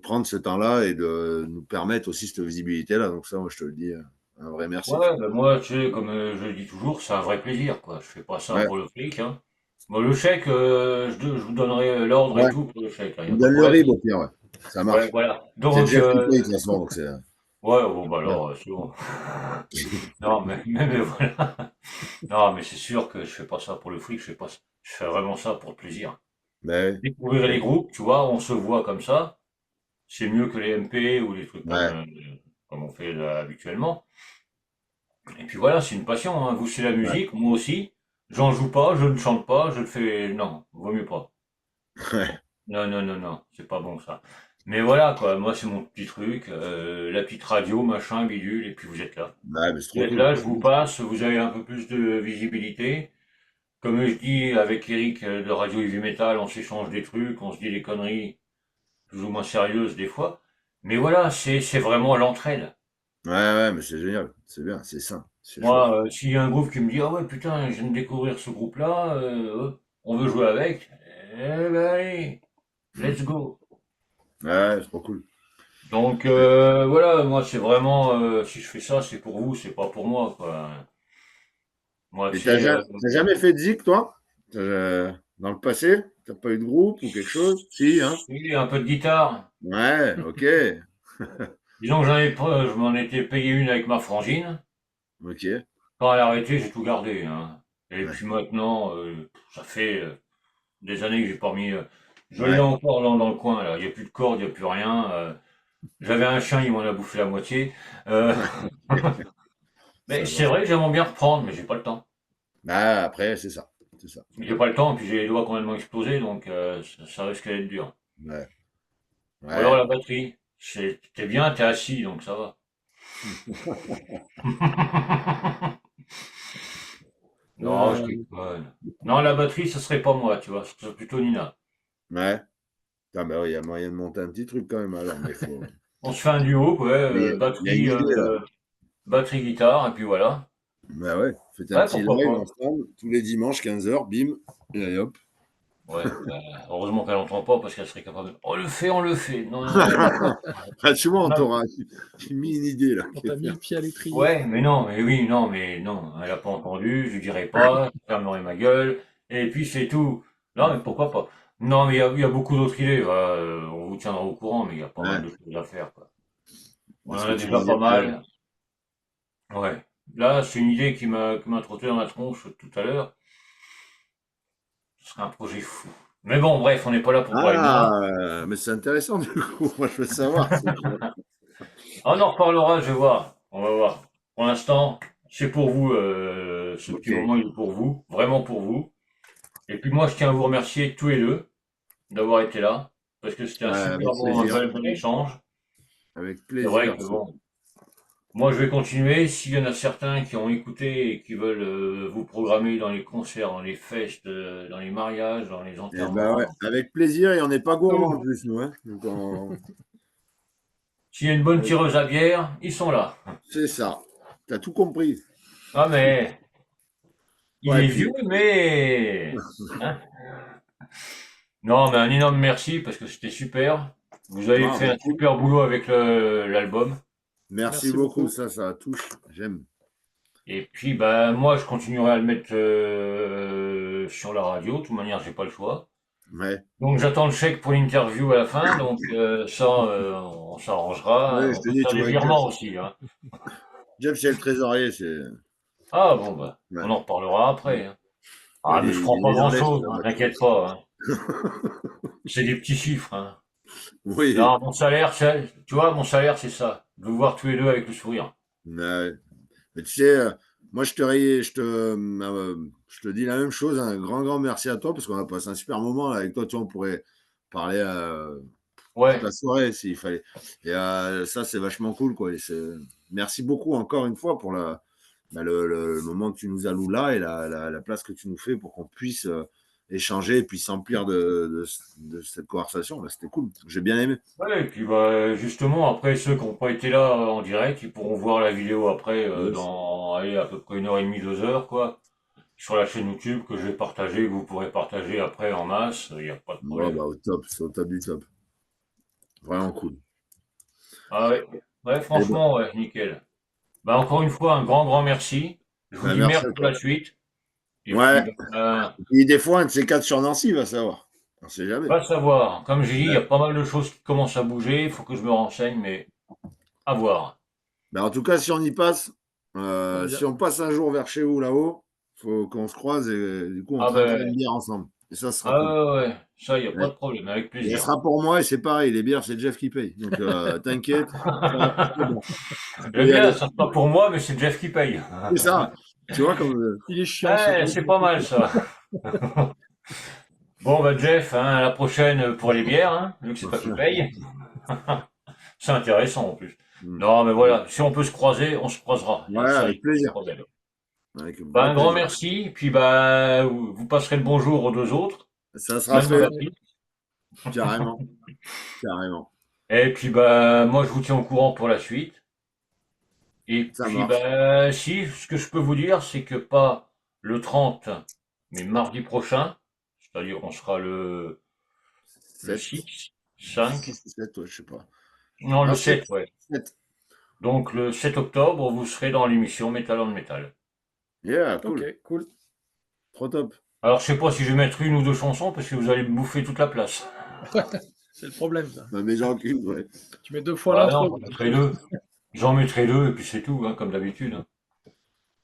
prendre ce temps-là et de nous permettre aussi cette visibilité-là. Donc, ça, moi, je te le dis, un vrai merci, tu Ouais, vois. ben moi, tu sais, comme je le dis toujours, c'est un vrai plaisir, quoi. Je fais pas ça Ouais, pour le fric, hein. Moi, le chèque, je vous donnerai l'ordre et ouais. tout pour le chèque, il Tu n'y a me pas de donnes le problème. RIB au pire, ouais. Ça Ouais, marche. voilà. C'est Donc, Jeff qui paye, de toute façon. Donc, c'est. ouais, bon, bah Ouais. alors, c'est bon. Non, mais voilà. Non, mais c'est sûr que je fais pas ça pour le fric, je fais pas ça. Je fais vraiment ça pour le plaisir. Mais, Découvrir les groupes, tu vois, on se voit comme ça. C'est mieux que les MP ou les trucs ouais, comme on fait là, habituellement. Et puis voilà, c'est une passion, hein. Vous, c'est la ouais, musique, moi aussi. J'en joue pas, je ne chante pas, je le fais. Non, vaut mieux pas. ouais. Non, non, non, non, c'est pas bon ça. Mais voilà, quoi, moi, c'est mon petit truc, la petite radio, machin, bidule, et puis vous êtes là. Ouais, mais c'est Vous trop êtes cool. là, je vous passe, vous avez un peu plus de visibilité. Comme je dis avec Eric de Radio Heavy Metal, on s'échange des trucs, on se dit des conneries plus ou moins sérieuses des fois. Mais voilà, c'est vraiment l'entraide. Ouais, ouais, mais c'est génial. C'est bien, c'est sain, c'est chouette. Moi, s'il y a un groupe qui me dit, ah ouais, putain, je viens de découvrir ce groupe-là, on veut jouer avec, eh ben allez, Hmm. let's go. Ouais, c'est trop cool. Donc voilà, moi c'est vraiment, si je fais ça, c'est pour vous, c'est pas pour moi, quoi. Moi, tu Et sais, t'as jamais fait de zik, toi? Dans le passé? T'as pas eu de groupe ou quelque chose? Si, hein? oui, un peu de guitare. Ouais, ok. Disons que je m'en étais payé une avec ma frangine. Ok. Quand elle a arrêté, j'ai tout gardé, hein. Et Ouais. puis maintenant, ça fait des années que j'ai pas mis. Je l'ai Ouais. encore dans le coin, là. Il n'y a plus de corde, il n'y a plus rien. J'avais un chien, il m'en a bouffé la moitié. Euh, mais Ça c'est marche. vrai que j'aimerais bien reprendre, mais j'ai pas le temps. Bah, après, c'est ça. C'est ça. J'ai pas le temps, et puis j'ai les doigts complètement explosés, donc ça risque d'être dur. Ouais. Ou alors Ouais. la batterie. T'es bien, t'es assis, donc ça va. Non, je Euh, déconne. Non, la batterie, ce serait pas moi, tu vois. Ce serait plutôt Nina. ouais. Ah, bah, oui, il y a moyen de monter un petit truc quand même, alors, mais il faut. On se fait un duo, ouais, Il y a une idée, là. batterie, guitare, et puis voilà. Bah ouais, faites un Ouais, petit pourquoi live pas. ensemble, tous les dimanches, 15h, bim, et allez hop. Ouais, heureusement qu'elle n'entend pas parce qu'elle serait capable de. On le fait. Non, non, elle n'a pas. Souvent, on Non, t'aura mis une idée là. On t'a mis le pied à l'étrier. ouais, mais non, mais oui, non, mais non, elle n'a pas entendu, je lui dirai pas, je fermerai ma gueule, et puis c'est tout. Non, mais pourquoi pas? Non, mais il y a beaucoup d'autres idées, voilà, on vous tiendra au courant, mais il y a pas mal Ouais. de choses à faire, quoi. On en Est-ce que a tu vas déjà me pas dire que mal. Ouais. Là, c'est une idée qui m'a trotté dans la tronche tout à l'heure. Ce serait un projet fou. Mais bon, bref, on n'est pas là pour parler de moi. mais c'est intéressant du coup. Moi, je veux savoir. C'est quoi. On en reparlera, je vais voir. On va voir. Pour l'instant, c'est pour vous, ce Ok. petit moment, il est pour vous, vraiment pour vous. Et puis moi, je tiens à vous remercier tous les deux d'avoir été là, parce que c'était un super Avec bon, plaisir. bon échange. Avec C'est vrai plaisir. que bon, moi je vais continuer. S'il y en a certains qui ont écouté et qui veulent vous programmer dans les concerts, dans les festes, dans les mariages, dans les Eh ben ouais, enterrements, avec plaisir et on n'est pas gourmand en tout. plus, nous. Hein. Donc, S'il y a une bonne tireuse à bière, ils sont là. c'est ça. T'as tout compris. Ah mais il Ouais, est puis vieux, mais hein. Non, mais un énorme merci parce que c'était super. Vous avez ah, fait bah, un cool. super boulot avec l'album. Merci Merci beaucoup. beaucoup. Ça touche. J'aime. Et puis, bah, moi, je continuerai à le mettre sur la radio. De toute manière, j'ai pas le choix. Ouais. Donc, j'attends le chèque pour l'interview à la fin. Donc, ça, on s'arrangera. Ouais, je On te peut dis, faire tu des vois, avec Jeff. virements aussi, hein. Jeff, c'est le trésorier. C'est. Ah, bon, bah, Ouais. on en reparlera après, hein. Bon, Ah, mais je prends il pas est dans l'Est grand-chose, hein, là-bas, tu vois. t'inquiète pas, hein. C'est des petits chiffres, hein. Oui. Là, mon salaire, tu vois, mon salaire, c'est ça. De vous voir tous les deux avec le sourire. Ouais. Mais tu sais, moi, je te dis la même chose. Un grand merci à toi parce qu'on a passé un super moment là, avec toi. Tu vois, on pourrait parler toute Ouais. la soirée s'il fallait. Et ça, c'est vachement cool, quoi. Merci beaucoup encore une fois pour le moment que tu nous alloues là et la place que tu nous fais pour qu'on puisse échanger et puis s'emplir de cette conversation. Là, c'était cool. J'ai bien aimé. Ouais, et puis bah, justement, après, ceux qui n'ont pas été là en direct, ils pourront voir la vidéo après Yes. dans allez, à peu près 1 heure et demie, 2 heures, quoi, sur la chaîne YouTube que je vais partager, que vous pourrez partager après en masse, il n'y a pas de Bon, problème. bah, au top. C'est au top du top. Vraiment cool. Ah ouais, ouais, Et ben, franchement, ouais, nickel. Bah, encore une fois, un grand merci. Je vous dis merci merde à pour la toi. suite. Et puis, Ouais. bah, Et des fois, un de ces quatre sur Nancy, va savoir. On sait jamais. va savoir. Comme j'ai dit, il y Ouais. a pas mal de choses qui commencent à bouger, il faut que je me renseigne, mais à voir. Ben, en tout cas, si on y passe, On vient. si on passe un jour vers chez vous là-haut, faut qu'on se croise et du coup, on Ah trinquera ben, une bière ensemble. Et ça sera ah cool. ouais, ouais, ça, il n'y a pas Ouais. de problème, avec Et elle plaisir. sera pour moi et c'est pareil. Les bières, c'est Jeff qui paye. Donc, t'inquiète, c'est bon. Tu peux J'aime y bien, aller. ça sera pas pour moi, mais c'est Jeff qui paye. C'est ça. Tu vois, comme. Il est chiant ce Ouais, Jeff. c'est pas mal ça. Bon, bah Jeff, hein, à la prochaine pour les bières, hein, vu que c'est toi qui paye. C'est intéressant en plus. Mm. Non, mais voilà, si on peut se croiser, on se croisera. Ouais, Ça, il avec n'y a pas de plaisir. problème. Avec un Bah, vrai un grand plaisir. merci, puis bah, vous passerez le bonjour aux deux autres, Ça sera même fait. Parfait. Baptiste. Carrément. Carrément. Et puis bah, moi je vous tiens au courant pour la suite. Et Ça puis marche. bah, si, ce que je peux vous dire, c'est que pas le 30, mais mardi prochain, c'est-à-dire on sera le 7. 6, 5, 7, ouais, je sais pas. non, le Ah, 7. 7, ouais. 7. Donc le 7 octobre, vous serez dans l'émission Metal on Metal. Yeah, Ok, cool. cool. Trop top. Alors je sais pas si je vais mettre une ou deux chansons parce que vous allez me bouffer toute la place. C'est le problème, ça. Mais j'en cul, ouais. Tu mets deux fois Bah non, l'intro. j'en mettrai deux. J'en mettrai deux et puis c'est tout, hein, comme d'habitude, hein.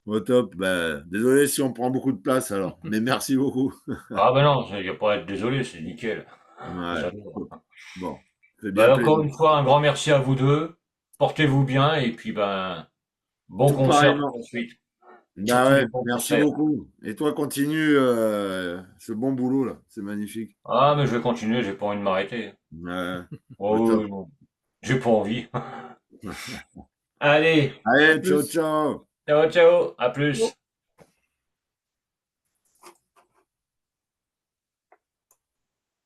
Au top. Bah, désolé si on prend beaucoup de place alors. Mais merci beaucoup. Ah bah non, il n'y a pas à être désolé, c'est nickel. Ouais. J'adore. Bon. Fait bien Bah encore plaisir. une fois, un grand merci à vous deux. Portez-vous bien et puis ben bon Tout concert pour pareillement. la suite. Bah Surtout ouais, des bons merci concerts. beaucoup. Et toi, continue ce bon boulot là. C'est magnifique. Ah mais je vais continuer, j'ai pas envie de m'arrêter. Ouais. Au Oh top. non, j'ai pas envie. Allez, À Allez, ciao, plus. ciao. ciao ciao, à plus.